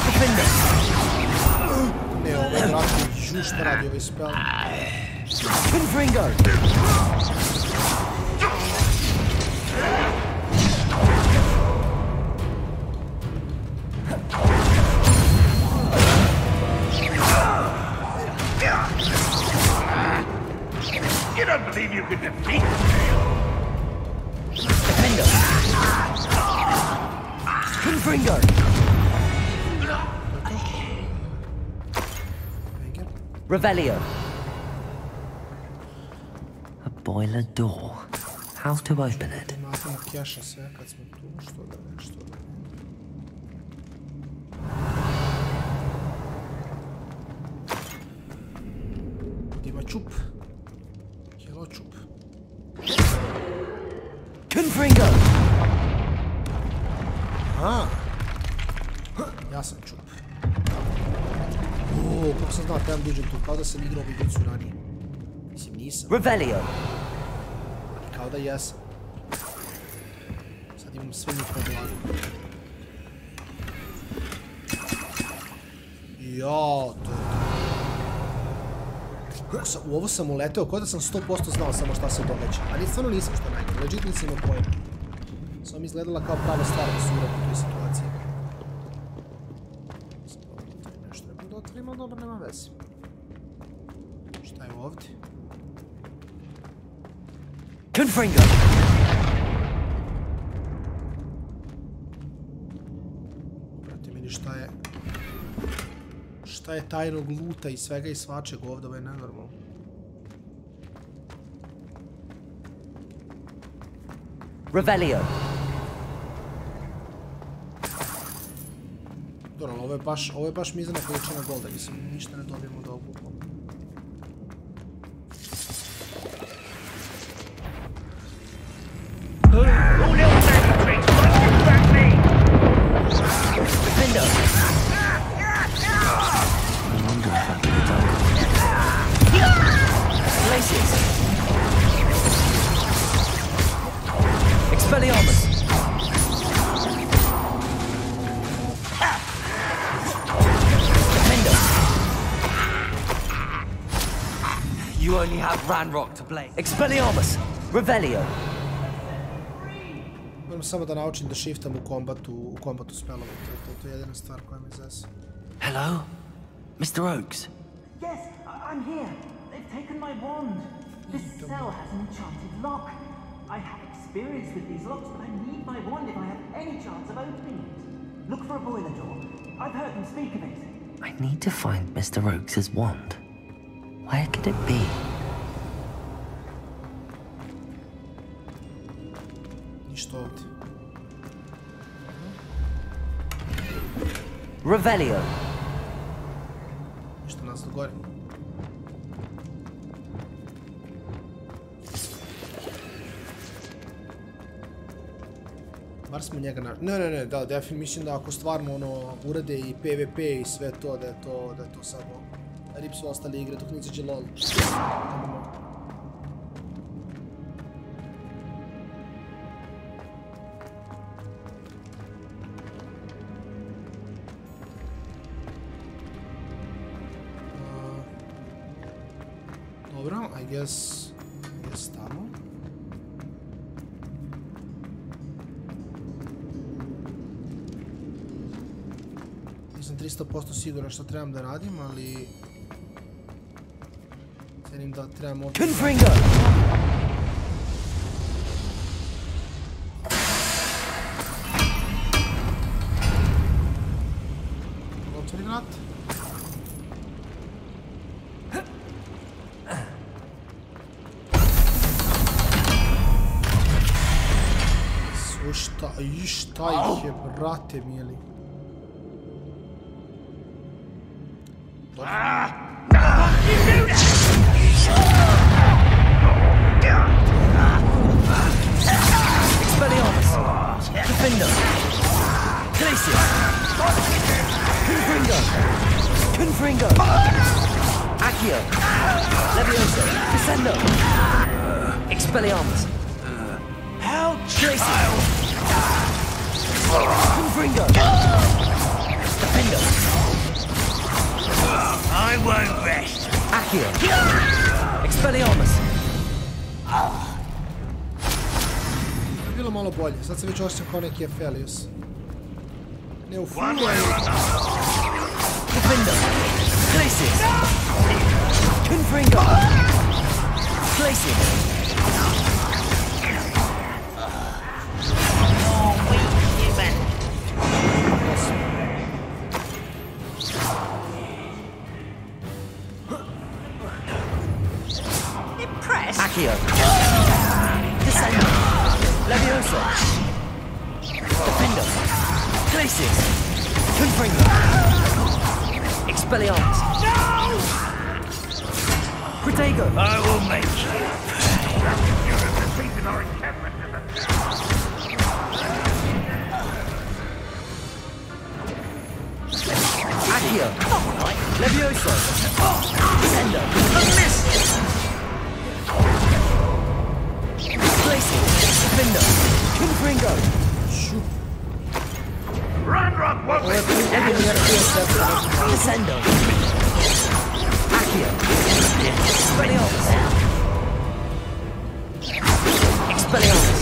Defender. Ne, ovo je vratno žu šta radi ovaj spell. Confringo. You don't believe you can defeat me? Defender. Confringo. Revelio. A boiler door. How to open it? Maknemo keša sve kad smo tu, što da ne, što da ne. Ima čup. Hello čup. Confringo. A. Ja sam čup. Ooo, kako sam znao da trebam duđem tu, kao da sam igrao igricu ranije. Mislim, nisam. Revelio. Kao da jesam. Sad imam sve njih na glavu. Jao, to je... U ovo sam uleteo, kao da sam 100% znao samo šta se događa. Ali stvarno nisam što najgore, legit nisam imao pojma. Samo mi izgledala kao prava stvar da su u toj situaciji. Nešto ne budu otvorimo, ali dobro, nema veze. Šta je ovdje? Confringo. Brate meni šta je tajnog luta i svega i svačeg ovdje, ovo je nenormalno. Revelio. Dobro, ovo je baš mizana količina golda, mislim, ništa ne dobijemo od ovog bukvalno. You only have Ranrock to blame. Expelliarmus! Revelio! Moram samo da naučim da shiftam u kombatu spellove. To je jedina stvar koja me zese. Hello? Mr. Oakes? Yes, I'm here. They've taken my wand. This cell has an enchanted lock. I have experience with these locks, but I need my wand if I have any chance of opening it. Look for a boiler door. I've heard them speak of it. I need to find Mr. Oakes' wand. Where could it be? Ništa ovdje. Revelio. Ništa nas dogore. Bar smo njega Ne, da, definitivno mislim da ako stvarno urade i PvP i sve to, da je to samo rip su ostale igre dok nici će LOL. Dobro, I guess tamo. Nisam 300% siguran što trebam da radim, ali cenim da trebam ovdje... Confringo! Otvori vrat. Šta ih je, brate mili. Expelliarmus! Defender! Glacius! Confringo! Confringo! Accio! Levioso! Descendo! Expelliarmus! Help! Glacius! Confringo! Defender! I won't rest. Accio! Expelliarmus! Bilo malo bolje, sad se već osjećam kao neki Aphelios. Ne u fullu, Defender! Glacius! Confringo! Glacius! Accio! Descendo! Levioso! Defender! Glacius! Confringo! Expelliarmus! No! Protego! I will make you Accio! Levioso! Descendo! Miss! Defender! Confringo! Ranrock won't be Descendo! Accio! Expelliarmus! Expelliarmus!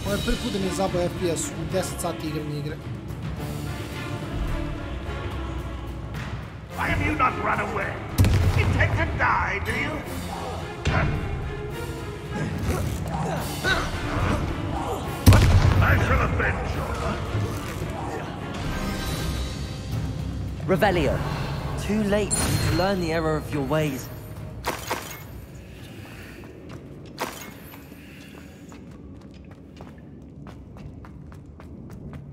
Ovo je prvi put da mi je zabao FPS u 10 sati igram igre. Why have you not run away? Intend to die, do you? I shall avenge you. Revelio. Too late for you to learn the error of your ways.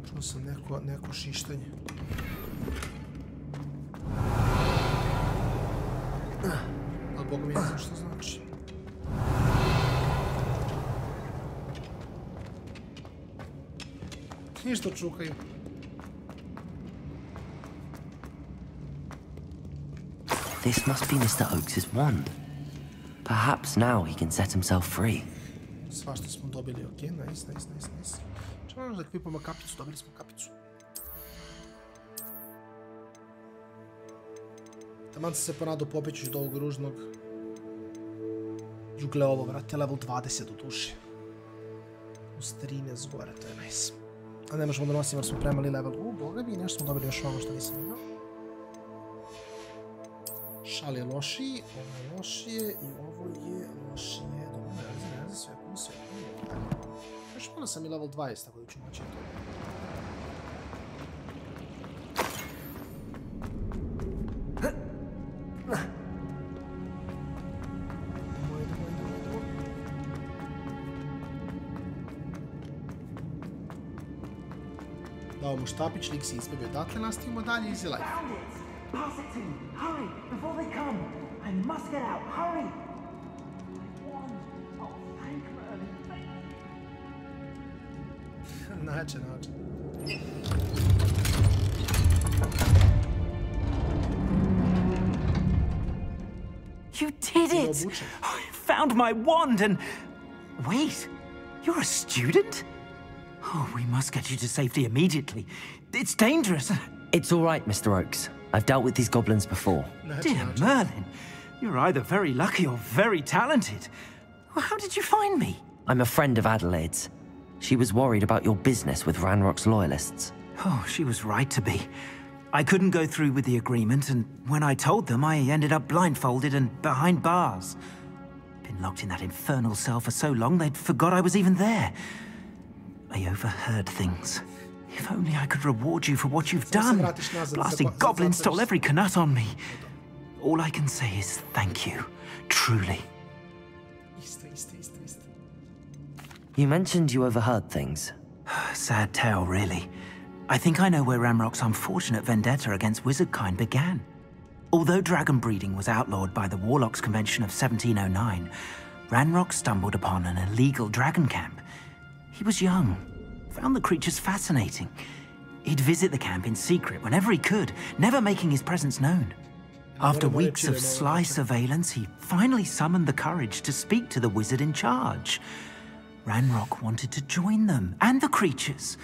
Čuo sam neko šištanje. Ali Boga mi ne znam što znači. Ništa čukaju. This must be Mr. Oakes' wand. Perhaps now he can set himself free. Svašta smo dobili, ok, nice. Čemo da ekvipamo kapicu, dobili smo kapicu. Taman sam se ponadao popeću do ovog ružnog. Jugle ovo, vrati, level 20 u duši. Uz 13 gore, to je nice. A ne možemo da nosimo jer smo premali level. Boga mi, nešto smo dobili još ovo što nisam imao. Šal je lošiji, ovo je lošije i ovo je lošije. Dobro, ne znam, sve plus sve. Još malo sam i level 20, tako da ću moći to. Dao mu štapić, lik si izbjegao. Dakle, nastavimo dalje, easy life. Pass it to me! Hurry! Before they come! I must get out! Hurry! Oh, thank Merlin! Nače. You did it! I found my wand and... Wait, you're a student? Oh, we must get you to safety immediately. It's dangerous. It's all right, Mr. Oakes. I've dealt with these goblins before. Dear Merlin, you're either very lucky or very talented. Well, how did you find me? I'm a friend of Adelaide's. She was worried about your business with Ranrock's loyalists. Oh, she was right to be. I couldn't go through with the agreement, and when I told them, I ended up blindfolded and behind bars. Been locked in that infernal cell for so long, they'd forgot I was even there. I overheard things. If only I could reward you for what you've done. Blasted goblins stole every canut on me. All I can say is thank you. Truly. You mentioned you overheard things. Sad tale, really. I think I know where Ranrock's unfortunate vendetta against wizardkind began. Although dragon breeding was outlawed by the Warlocks Convention of 1709, Ranrock stumbled upon an illegal dragon camp. He was young, found the creatures fascinating. He'd visit the camp in secret whenever he could, never making his presence known. After weeks of sly surveillance, he finally summoned the courage to speak to the wizard in charge. Ranrock wanted to join them, and the creatures.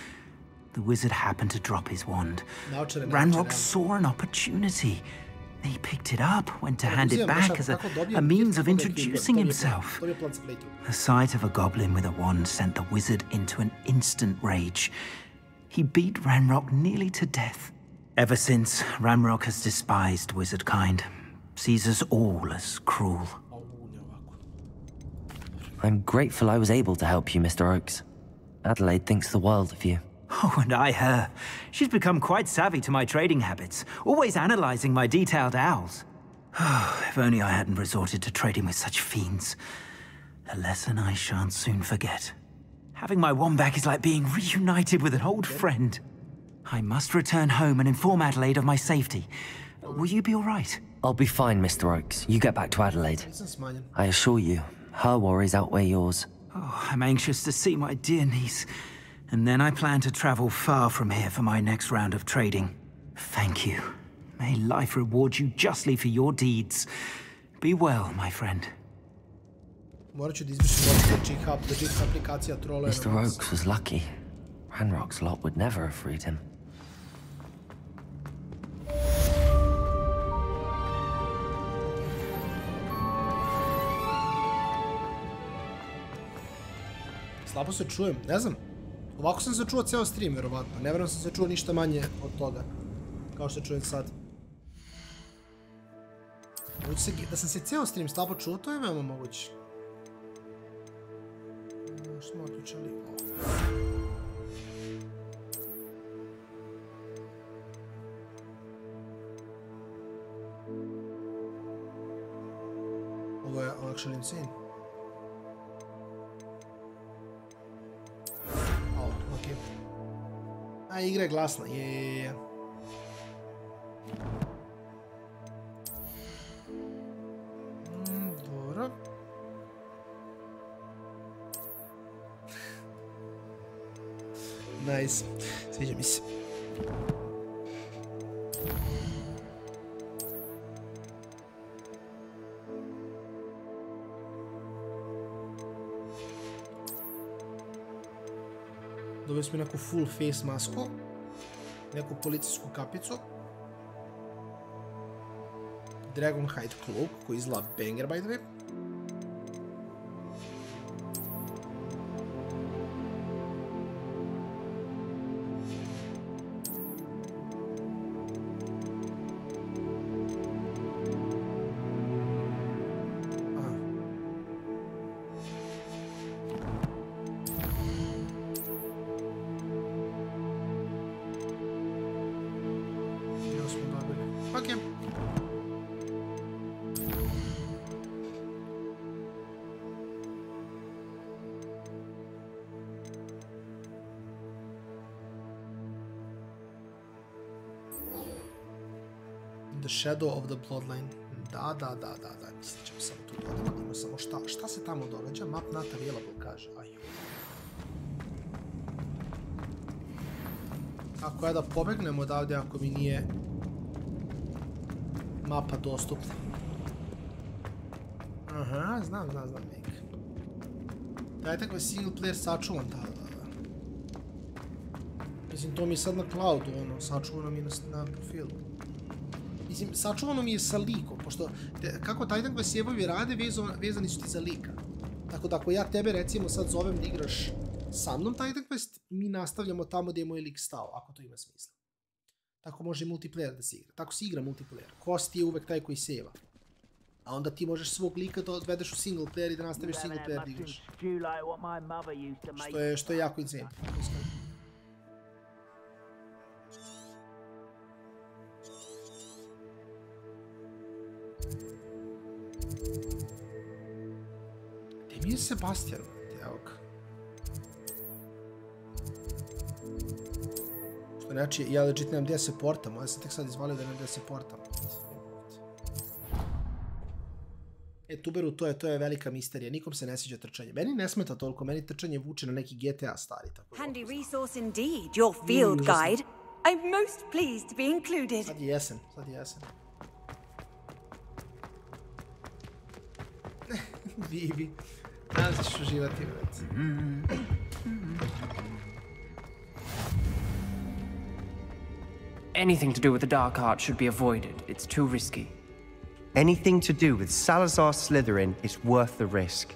The wizard happened to drop his wand. Ranrock saw an opportunity. He picked it up, went to hand it back as a means of introducing himself. The sight of a goblin with a wand sent the wizard into an instant rage. He beat Ranrock nearly to death. Ever since, Ranrock has despised wizardkind, sees us all as cruel. I'm grateful I was able to help you, Mr. Oakes. Adelaide thinks the world of you. Oh, and I her. She's become quite savvy to my trading habits, always analyzing my detailed owls. If only I hadn't resorted to trading with such fiends. A lesson I shan't soon forget. Having my wand back is like being reunited with an old friend. I must return home and inform Adelaide of my safety. Will you be all right? I'll be fine, Mr. Oakes. You get back to Adelaide. I assure you, her worries outweigh yours. Oh, I'm anxious to see my dear niece. And then I plan to travel far from here for my next round of trading. Thank you. May life reward you justly for your deeds. Be well, my friend. Mr. Oakes was lucky. Ranrock's lot would never have freed him. Slabo se čujem, ne znam. Ovako sam se čuo ceo stream, vjerovatno. Ne vjerujem sam se čuo ništa manje od toga. Kao što čujem sad. Da sam se ceo stream slabo čuo, to je veoma moguće. Što smo otključali? Ovo je actually insane. A igra je glasna, je. Dobro. Nice, sviđa mi se. Dobili smo neku full face masku, neku policijsku kapicu. Dragonhide Cloak, koji izgleda banger, by the way. The Shadow of the Bloodline. Da. Mislim ćemo samo tu dodati. Samo šta se tamo događa? Map not available, kaže. Kako je da pobegnemo odavde ako mi nije mapa dostupna? Aha, znam, nek. Daj tako je single player sačuvan, da. Mislim, to mi je sad na cloudu, ono, sačuvano mi je na profilu. Mislim, sačuvano mi je sa likom, pošto kako Titan Quest sjevovi rade, vezani su ti za lika. Tako da ako ja tebe recimo sad zovem da igraš sa mnom Titan Quest, mi nastavljamo tamo gdje je moj lik stao, ako to ima smisla. Tako može i multiplayer da se igra. Tako se igra multiplayer. Host je uvek taj koji seva. A onda ti možeš svog lika da odvedeš u single player i da nastaviš single player da igraš. Što je jako insane. Gdje mi je Sebastian? Evo ga. Što znači, ja legit nemam gdje se portam, ja sam tek sad izvalio da nemam gdje se portam. Tuberu, to je velika misterija, nikom se ne sviđa trčanje. Meni ne smeta toliko, meni trčanje vuče na neki GTA stari. Handy resource indeed, your field guide. I'm most pleased to be included. Sad je jesen. Bibi, nadam se ćeš uživati, već. Anything to do with the dark art should be avoided. It's too risky. Anything to do with Salazar Slytherin is worth the risk.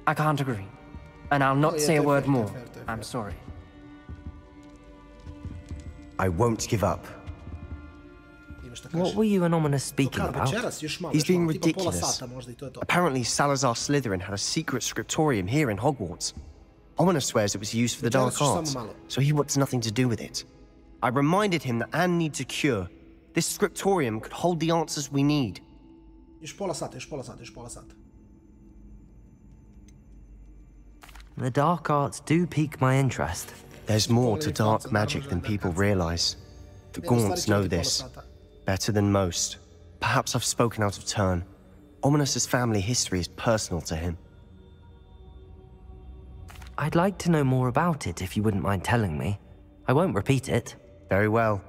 I can't agree. And I'll not say a word more. I'm sorry. I won't give up. What were you and Ominous speaking about? He's being ridiculous. Apparently Salazar Slytherin had a secret scriptorium here in Hogwarts. Ominous swears it was used for the dark arts, so he wants nothing to do with it. I reminded him that Anne needs a cure. This scriptorium could hold the answers we need. Još pola sata. The dark arts do pique my interest. There's more to dark magic than people realize. The Gaunts know this. Better than most. Perhaps I've spoken out of turn. Ominous's family history is personal to him. I'd like to know more about it if you wouldn't mind telling me. I won't repeat it. Very well.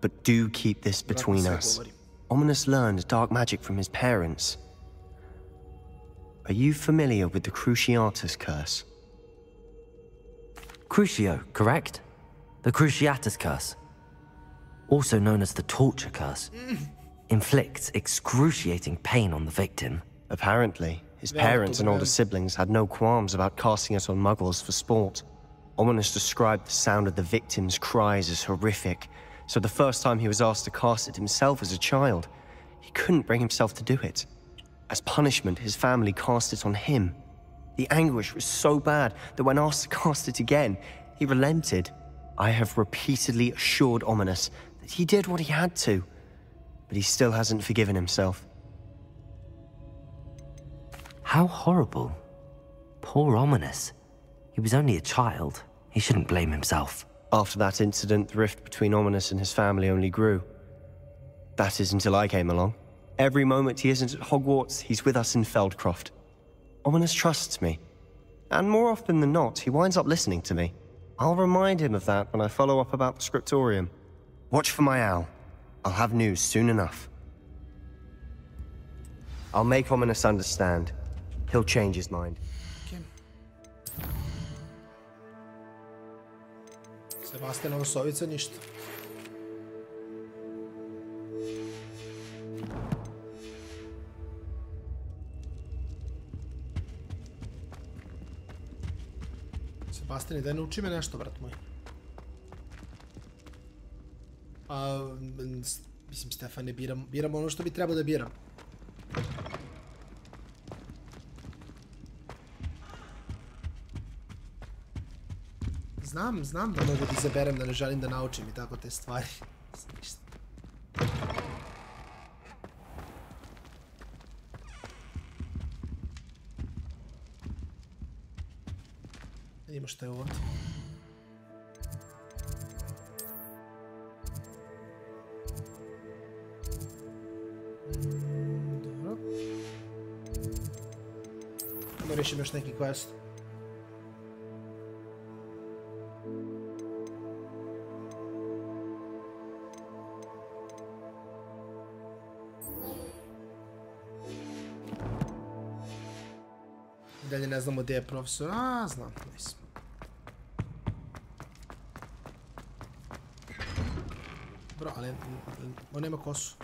But do keep this between us. Ominous learned dark magic from his parents. Are you familiar with the Cruciatus curse? Crucio, correct? The Cruciatus curse. Also known as the torture curse. Inflicts excruciating pain on the victim. Apparently, his parents and older siblings had no qualms about casting it on muggles for sport. Ominous described the sound of the victim's cries as horrific, so the first time he was asked to cast it himself as a child, he couldn't bring himself to do it. As punishment, his family cast it on him. The anguish was so bad that when asked to cast it again, he relented. I have repeatedly assured Ominous that he did what he had to, but he still hasn't forgiven himself. How horrible. Poor Ominous. He was only a child. He shouldn't blame himself. After that incident, the rift between Ominous and his family only grew. That is until I came along. Every moment he isn't at Hogwarts, he's with us in Feldcroft. Ominous trusts me. And more often than not, he winds up listening to me. I'll remind him of that when I follow up about the scriptorium. Watch for my owl. I'll have news soon enough. I'll make Ominous understand. He'll change his mind. Sebastianovo sovice ništa. Sebastian, daj nauči me nešto, brat moj. Mislim, Stefane, biram ono što bi trebao da biram. Znam da mogu da izaberem da ne želim da naučim i tako te stvari. Vidimo što je ovdje. Dobro. Ajmo rešim još neki quest. Dalje ne znamo gdje je profesor. Znam, nice. Bro, ali on nema kosu.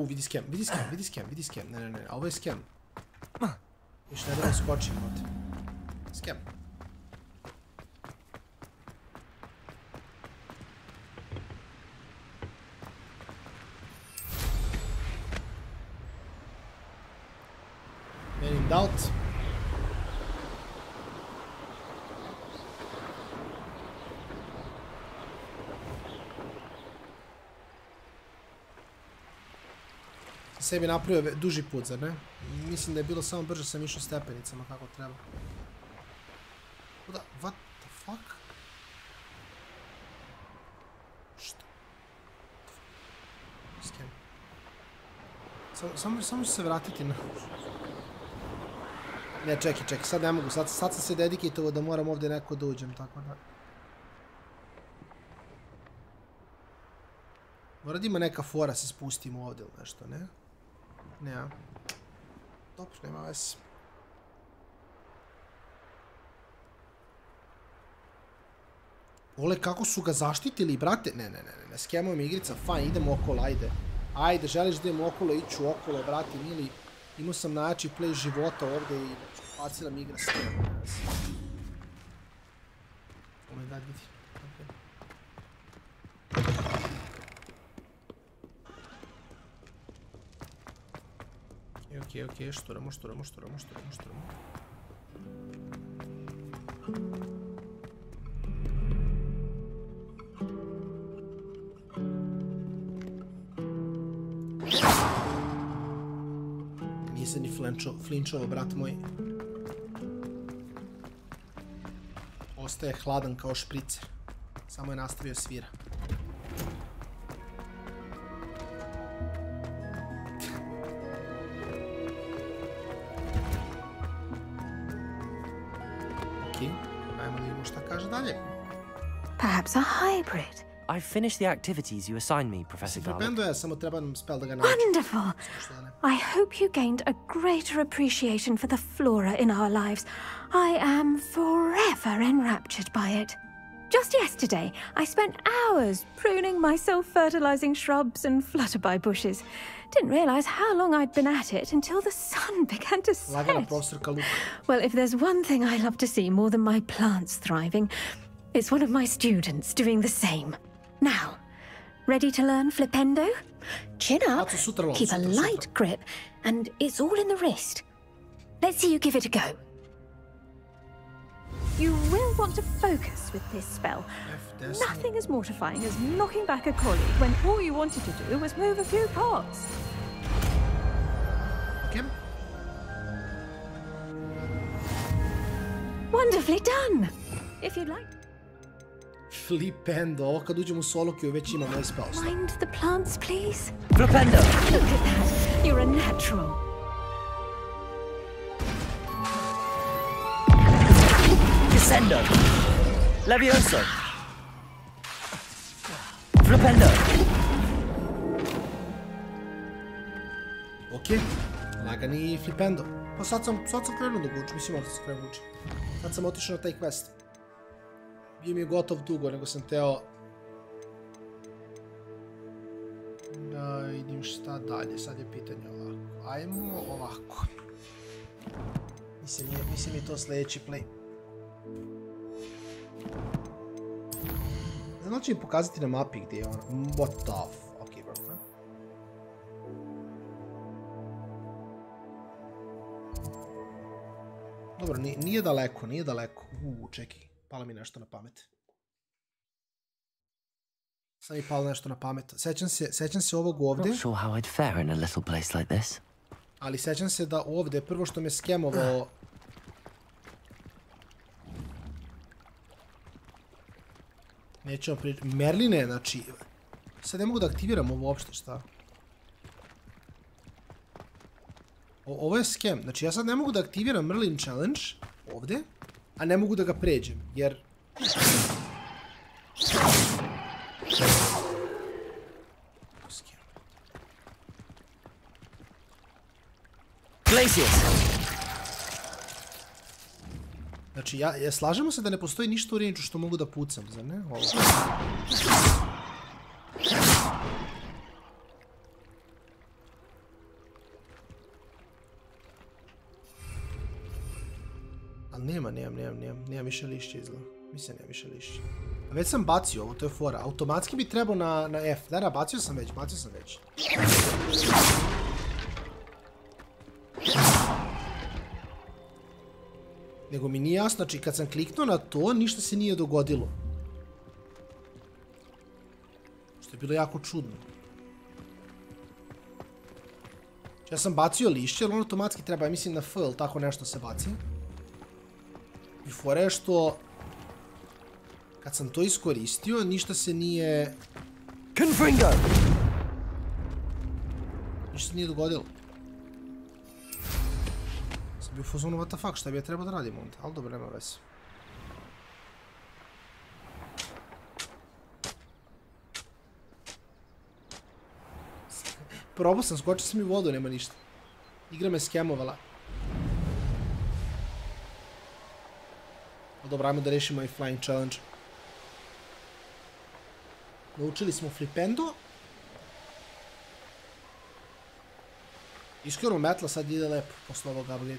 Vidi skem. Ne, ovo je skem. Još ne da ne skočim ovdje. Skem. Man in doubt. Sebi napravio duži put, zar ne? Mislim da je bilo samo brže, sam išao stepenicama kako treba. What the fuck? Što? Skem. Samo ću se vratiti na... Ne, čekaj, sad ne mogu, sad sam se dedikitovao da moram ovdje neko da uđem, tako da... Mora da ima neka fora se spustimo ovdje ili nešto, ne? Ne, a? Dobro, nema veze. Ole, kako su ga zaštitili, brate? Ne, skemujem igrica, fajn, idemo okolo, ajde. Ajde, želiš da idemo okolo, iću okolo, brate, mili. Imao sam najjači play života ovdje i bacila mi igra skemu. Oh my god, vidi. Ok, šturamo. Nisam ni flinčovo, brat moj. Ostaje hladan kao špricer. Samo je nastavio svira. Perhaps a hybrid. I've finished the activities you assigned me, Professor Garlick. Wonderful! I hope you gained a greater appreciation for the flora in our lives. I am forever enraptured by it. Just yesterday, I spent hours pruning my self-fertilizing shrubs and flutterby bushes. Didn't realize how long I'd been at it until the sun began to set. Well, if there's one thing I love to see more than my plants thriving, it's one of my students doing the same. Now, ready to learn flipendo? Chin up, keep a light grip, and it's all in the wrist. Let's see you give it a go. You will want to focus with this spell. Nothing as mortifying as knocking back a colleague when all you wanted to do was move a few parts. Okay. Wonderfully done. If you'd like. Flipendo, ovo kad uđem u solo queue već imam ovaj spell. Mind the plants, please. Flipendo. Look at that. You're a natural. Descendo. Levioso. Flipendo. Ok, lagani flipendo. Pa sad sam krenuo da ga učim, mislim da sam krenuo učim. Sad sam otišao na taj quest. Bio mi je gotov dugo, nego sam teo da vidim šta dalje, sad je pitanje ovako. Ajmo ovako. Mislim je to sljedeći play. Znam li će mi pokazati na mapi gdje je ono. What the f... Ok, bro. Dobro, nije daleko, nije daleko. Čekaj, palo mi nešto na pamet. Sad mi palo nešto na pamet. Sećam se ovog ovdje. Ali sećam se da ovdje, prvo što me skemovao... Nećemo pričati. Merline, znači... Sad ne mogu da aktiviram ovo uopšte, šta? Ovo je skem. Znači ja sad ne mogu da aktiviram Merlin Challenge ovdje, a ne mogu da ga pređem, jer... Znači, slažemo se da ne postoji ništa u range-u što mogu da pucam, zar ne? Ovo. Ali nemam više lišća izgleda. Mislim, nemam više lišća. A već sam bacio ovo, to je fora. Automatski bi trebao na F. Da, bacio sam već. Nego mi nije jasno, znači kad sam kliknuo na to, ništa se nije dogodilo. Što je bilo jako čudno. Ja sam bacio lišće, ali on automatski treba, ja mislim na F, ili tako nešto se baci. I fora je što... Kad sam to iskoristio, ništa se nije... Ništa se nije dogodilo. Sam bio u fazonu, what the fuck, šta bi ja trebao da radim onda? Ali dobro, nema veze. Probao sam, skočio sam i u vodu, nema ništa. Igra me skemovala. Dobro, ajmo da rešimo i Flying Challenge. Naučili smo flipendo. Iskreno metla sad ide lepo posle ovog upgrade.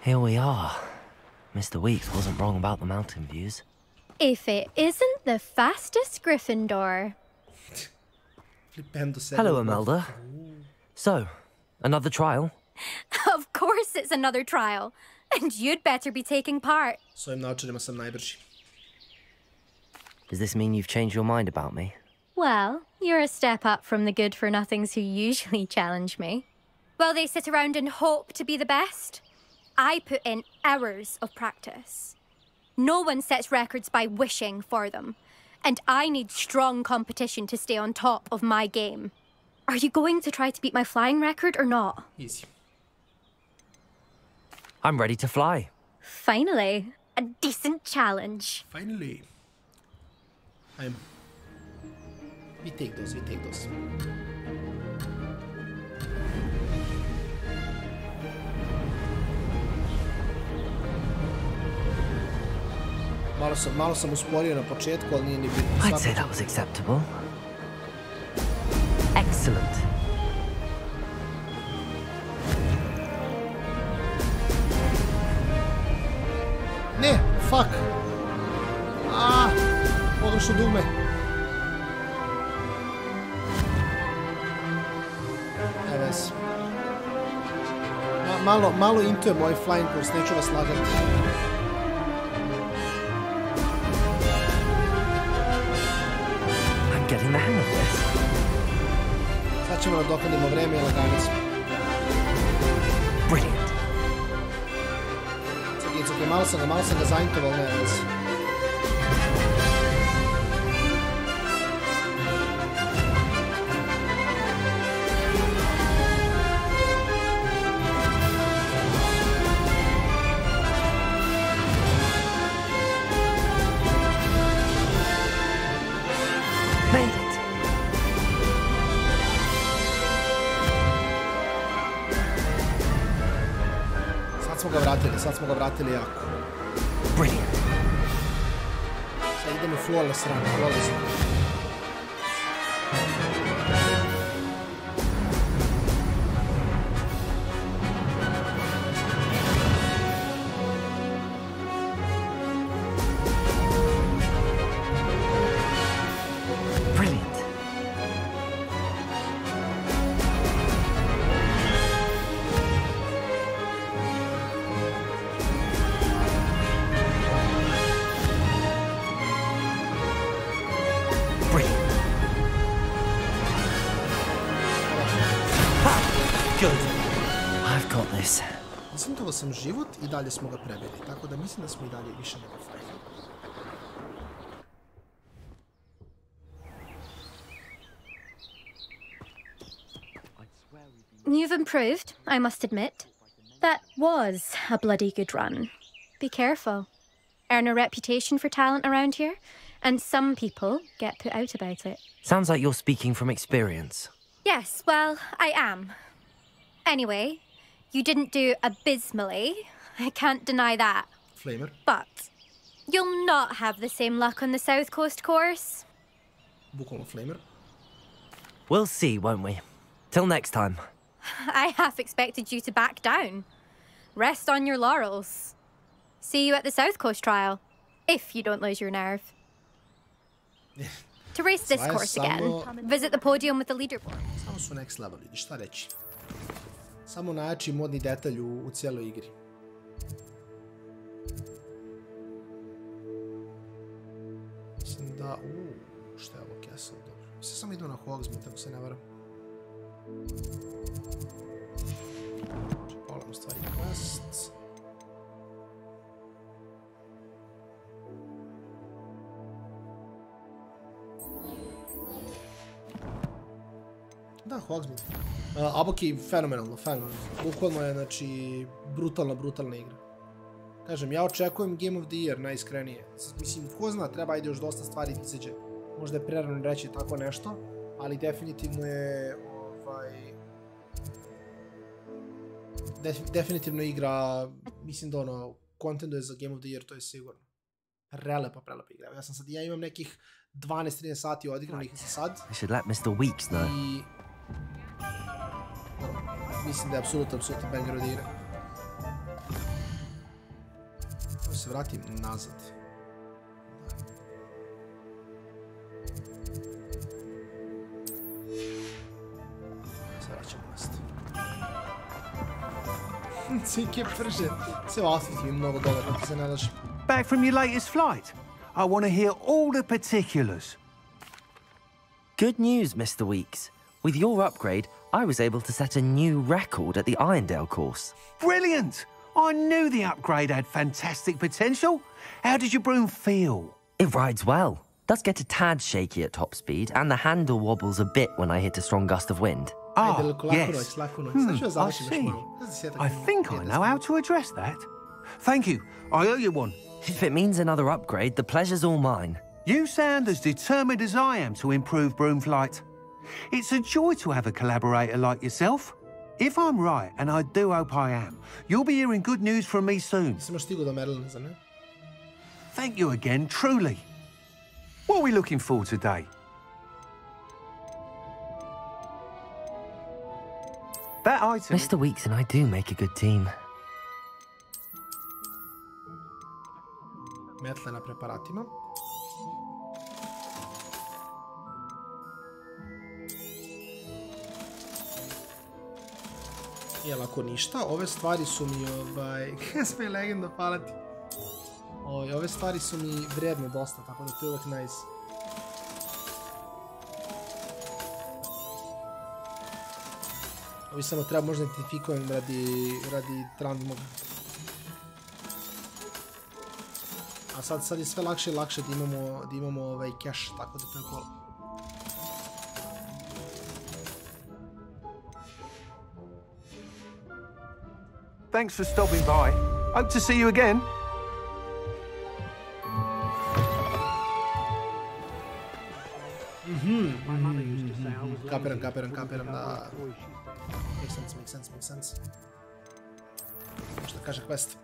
Here we are. Mr. Weeks wasn't wrong about the mountain views. If it isn't the fastest Gryffindor. Hello, Imelda. So, another trial? Of course it's another trial. And you'd better be taking part. So I'm naučenima sam najbrži. Does this mean you've changed your mind about me? Well, you're a step up from the good-for-nothings who usually challenge me. Well, they sit around and hope to be the best. I put in hours of practice. No one sets records by wishing for them. And I need strong competition to stay on top of my game. Are you going to try to beat my flying record or not? Easy. I'm ready to fly. Finally, a decent challenge. Finally. We take those. Malo sam usporio na početku, ali nije ni bitno. I'd say that was acceptable. Excellent. Ne, fuck. Pogrešno dugme. Ne vez. Malo intujem ovaj flying course, neću vas lagati. Getting the hang of this. Sad ćemo nadoknadimo vreme i lagani smo. Brilliant. It's okay, malo sam ga zaintoval, ne vezi. smo ga vratili jako. Brilliant. Sad idemo flawless run, flawless run. Isintao sam život i dalje smo ga prebili, tako da mislim da smo i dalje više nego fajn. You've improved, I must admit. That was a bloody good run. Be careful. Earn a reputation for talent around here, and some people get put out about it. Sounds like you're speaking from experience. Yes, well, I am. Anyway, you didn't do abysmally. I can't deny that. Flamer. But you'll not have the same luck on the South Coast course. Bukvalno Flamer. We'll see, won't we? Till next time. I half expected you to back down. Rest on your laurels. See you at the South Coast trial, if you don't lose your nerve. To race this course again, visit the podium with the leaderboard. Samo su next level, idi, šta reći? Samo najjači modni detalj u cijeloj igri. Mislim da... šta je ovo castle? Dobro. Mislim samo idu na Hogwarts, ako se ne varam. Pogledam stvari quests. Da, Hogwarts. Aboki, fenomenalno. Bukvalno je, znači, brutalna igra. Kažem, ja očekujem Game of the Year, najiskrenije. Mislim, ko zna, treba ajde još dosta stvari da izađe. Možda je prerano reći tako nešto, ali definitivno je, definitivno igra, mislim da ono, contenduje za Game of the Year, to je sigurno. Prelepa igra. Ja imam nekih 12-13 sati odigranih za sad. I should let Mr. Weeks know. I... mislim da je apsolutno banger od igre. Da se vratim nazad. Sad vraćamo nazad. Cike prže. Sve outfit mi mnogo dobro, da se ne lažem. Back from your latest flight. I want to hear all the particulars. Good news, Mr. Weeks. With your upgrade, I was able to set a new record at the Irondale course. Brilliant! I knew the upgrade had fantastic potential. How did your broom feel? It rides well. Does get a tad shaky at top speed, and the handle wobbles a bit when I hit a strong gust of wind. Ah, yes. I see. I think I know how to address that. Thank you. I owe you one. If it means another upgrade, the pleasure's all mine. You sound as determined as I am to improve broom flight. It's a joy to have a collaborator like yourself. If I'm right, and I do hope I am, you'll be hearing good news from me soon. Thank you again, truly. What are we looking for today? That item... Mr. Weeks and I do make a good team. Metle na preparatima. Jel, ako ništa, ove stvari su mi, sve legenda palati. Ove stvari su mi vrijedne dosta, tako da to je uvijek nice. Ovi samo treba možda identifikujem radi Trazimoga. A sad je sve lakše i lakše da imamo cash, tako da to je cool. Thanks for stopping by. Hope to see you again. Kapiram, da... Makes sense. šta kaže quest.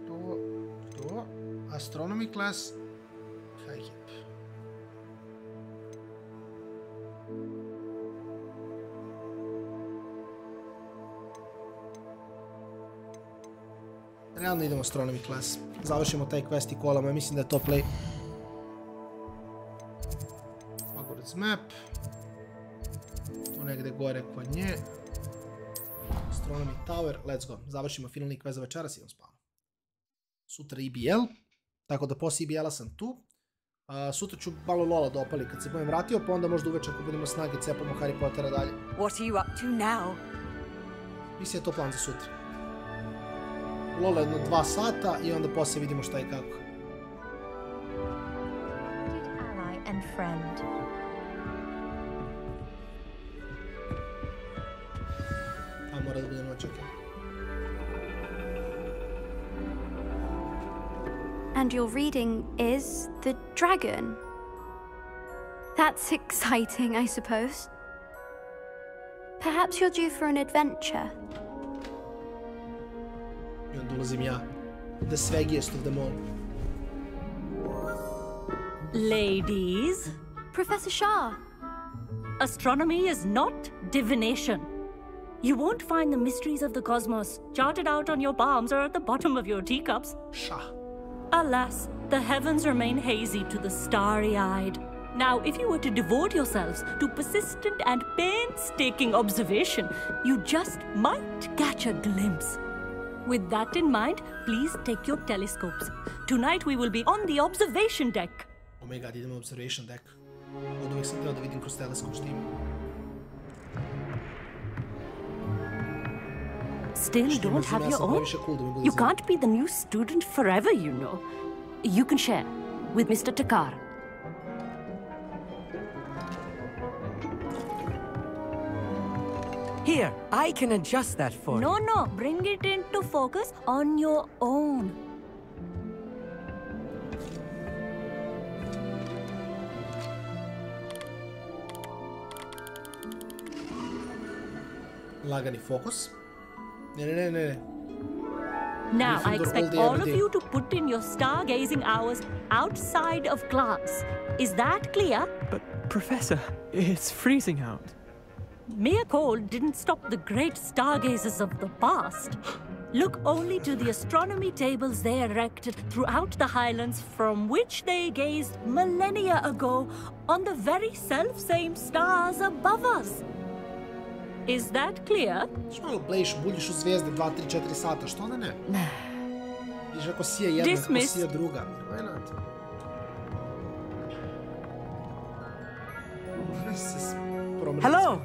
To. Astronomy class. High. Realno idemo astronomy class. Završimo taj quest i kolamo. Ja mislim da je to play. Hogwarts map. Tu negde gore kod nje. Astronomy tower. Let's go. Završimo finalni quest za večeras i idemo spavamo. Sutra EBL. Tako da poslije EBL-a sam tu. Sutra ću malo Lola da opali kad se budem vratio, pa onda možda uveče ako budemo snage cepamo Harry Pottera dalje. What are you up to now? Mislim je to plan za sutra. Lola jedno 2 sata i onda poslije vidimo šta i kako. Ally and friend. A mora da bude noć, okej. And your reading is The Dragon. That's exciting, I suppose. Perhaps you're due for an adventure. I onda ulazim ja. The swaggiest of them all. Ladies. Professor Shah. Astronomy is not divination. You won't find the mysteries of the cosmos charted out on your palms or at the bottom of your teacups. Shah. Alas, the heavens remain hazy to the starry-eyed. Now, if you were to devote yourselves to persistent and painstaking observation, you just might catch a glimpse. With that in mind, please take your telescopes. Tonight we will be on the observation deck. Oh my god, idemo na observation deck. Od uvijek sam teo da vidim kroz teleskop što ima. Still don't have your own? You can't be the new student forever, you know. You can share with Mr. Takar. Here, I can adjust that for you. No, bring it into focus on your own. Lagani focus. Ne. Now, I expect all of you to put in your stargazing hours outside of class. Is that clear? But, Professor, it's freezing out. Mere cold didn't stop the great stargazers of the past. Look only to the astronomy tables they erected throughout the Highlands from which they gazed millennia ago on the very self-same stars above us. Is that clear? Što malo blejiš, buljiš u zvijezde 2, 3, 4 sata, što onda ne? Viš ako sije jedna, ako sije druga. Why not? Hello!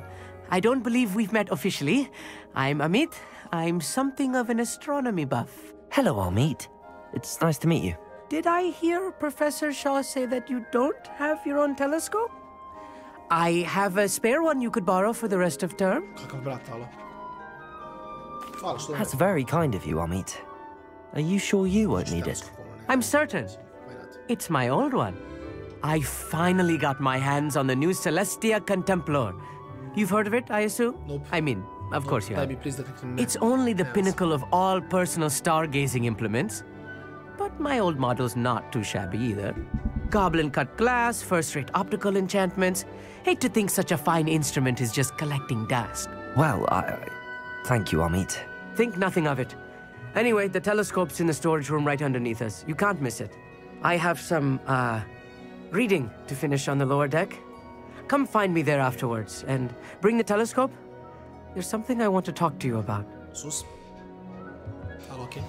I don't believe we've met officially. I'm Amit. I'm something of an astronomy buff. Hello, Amit. It's nice to meet you. Did I hear Professor Shaw say that you don't have your own telescope? I have a spare one you could borrow for the rest of term. That's very kind of you, Amit. Are you sure you won't need it? I'm certain. It's my old one. I finally got my hands on the new Celestia Contemplor. You've heard of it, I assume? Nope. I mean, of course you have. It's only the pinnacle of all personal stargazing implements. But my old model's not too shabby either. Goblin-cut glass, first-rate optical enchantments. Hate to think such a fine instrument is just collecting dust. Well, thank you, Amit. Think nothing of it. Anyway, the telescope's in the storage room right underneath us. You can't miss it. I have some, reading to finish on the lower deck. Come find me there afterwards, and bring the telescope. There's something I want to talk to you about. Sus. Okay.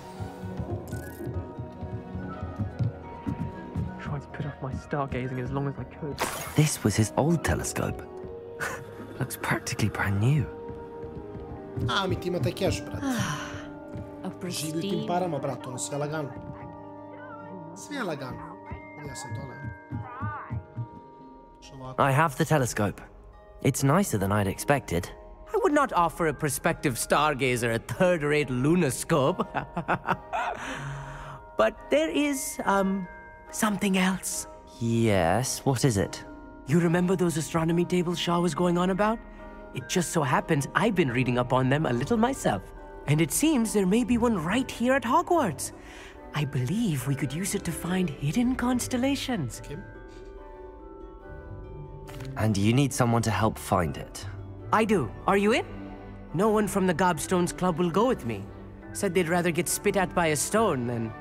Tried to put off my stargazing as long as I could. This was his old telescope. Looks practically brand new. Mi ti ima taj cash, brat. Živi u tim parama, brat, ono sve lagano. Sve lagano. Ja sam dole. I have the telescope. It's nicer than I'd expected. I would not offer a prospective stargazer a third-rate lunoscope. But there is, something else. Yes, what is it? You remember those astronomy tables Shaw was going on about? It just so happens I've been reading up on them a little myself. And it seems there may be one right here at Hogwarts. I believe we could use it to find hidden constellations. Okay. And you need someone to help find it. I do. Are you in? No one from the Gobstones Club will go with me. Said they'd rather get spit at by a stone than...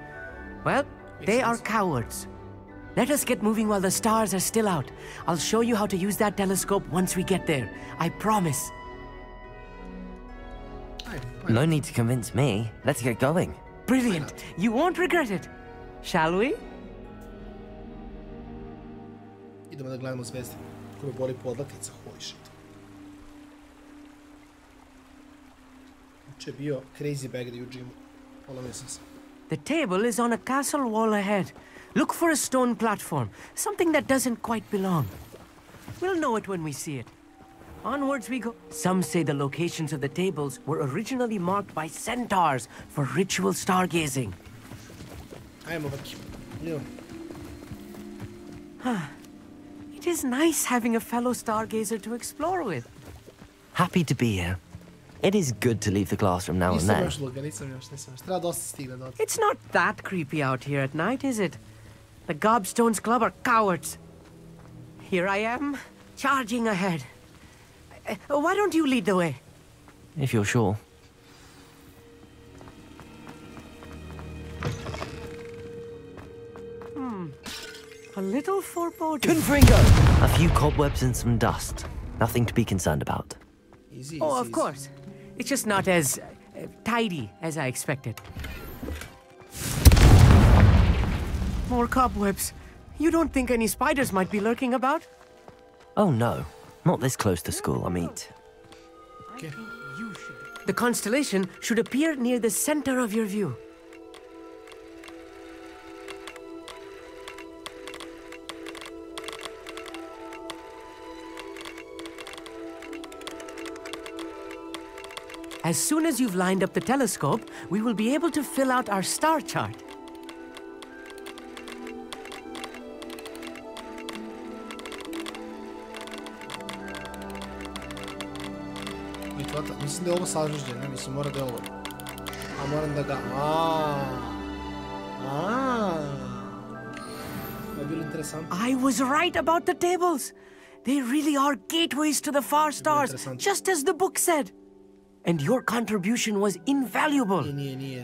Well, they are cowards. Let us get moving while the stars are still out. I'll show you how to use that telescope once we get there. I promise. No need to convince me. Let's get going. Brilliant. You won't regret it. Shall we? Idemo da gledamo zvezde. Ko me boli podlaktica, holy shit. Uče je bio crazy bag day u gymu. Polomio sam se. The table is on a castle wall ahead. Look for a stone platform, something that doesn't quite belong. We'll know it when we see it. Onwards we go. Some say the locations of the tables were originally marked by centaurs for ritual stargazing. Ajmo, Vaki. It is nice having a fellow stargazer to explore with. Happy to be here. It is good to leave the classroom now and then. It's not that creepy out here at night, is it? The Gobstones Club are cowards. Here I am, charging ahead. Why don't you lead the way? If you're sure. A little foreboding. Confringo! A few cobwebs and some dust. Nothing to be concerned about. Easy, oh, of course. It's just not as tidy as I expected. More cobwebs. You don't think any spiders might be lurking about? Oh no. Not this close to school, Amit. Okay. The constellation should appear near the center of your view. As soon as you've lined up the telescope, we will be able to fill out our star chart. Mislim da je ovo sažužđe, ne? Mislim, mora da je ovo. A moram da ga... Ovo je bilo interesantno. I was right about the tables. They really are gateways to the far stars, just as the book said. And your contribution was invaluable.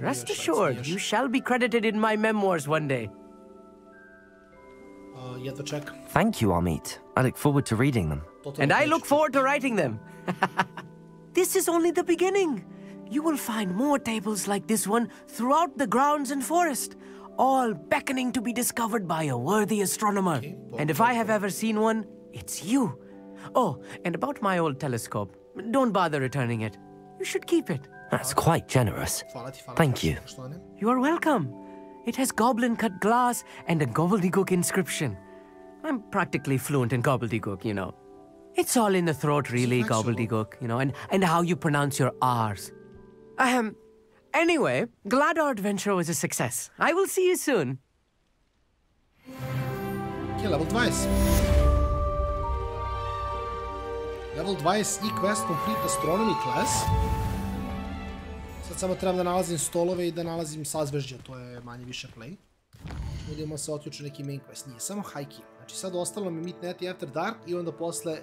Rest assured, you shall be credited in my memoirs one day. Jedva čekam. Thank you, Amit. I look forward to reading them. And I look forward to writing them. This is only the beginning. You will find more tables like this one throughout the grounds and forest, all beckoning to be discovered by a worthy astronomer. And if I have ever seen one, it's you. Oh, and about my old telescope, don't bother returning it. You should keep it. That's quite generous. Thank you. You are welcome. It has goblin-cut glass and a gobbledygook inscription. I'm practically fluent in gobbledygook, you know. It's all in the throat, really, gobbledygook, you know, and how you pronounce your R's. Anyway, glad our adventure was a success. I will see you soon. Okay, level 20. Level 20 i quest complete astronomy class. Sad samo trebam da nalazim stolove i da nalazim sazvežđa, to je manje više play. Budemo se otključiti neki main quest, nije samo hiking. Znači sad ostalo mi Meet Nettie After Dark i onda posle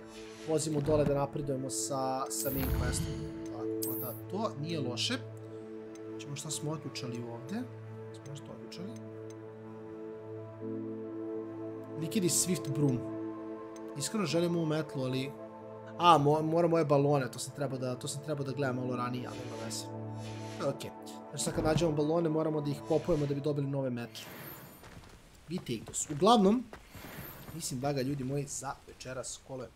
vozimo dole da napredujemo sa main questom. Tako da to nije loše. Ćemo šta smo otključali ovde. Smo nešto otključali. Liquid Swift Broom. Iskreno želim ovu metlu, ali... moram moje balone, to sam trebao da gledam malo ranije, ali nema veze. Ok, znači sad kad nađemo balone moramo da ih popujemo da bi dobili nove metle. We take those. Uglavnom, mislim da ga ljudi moji za večeras kolo je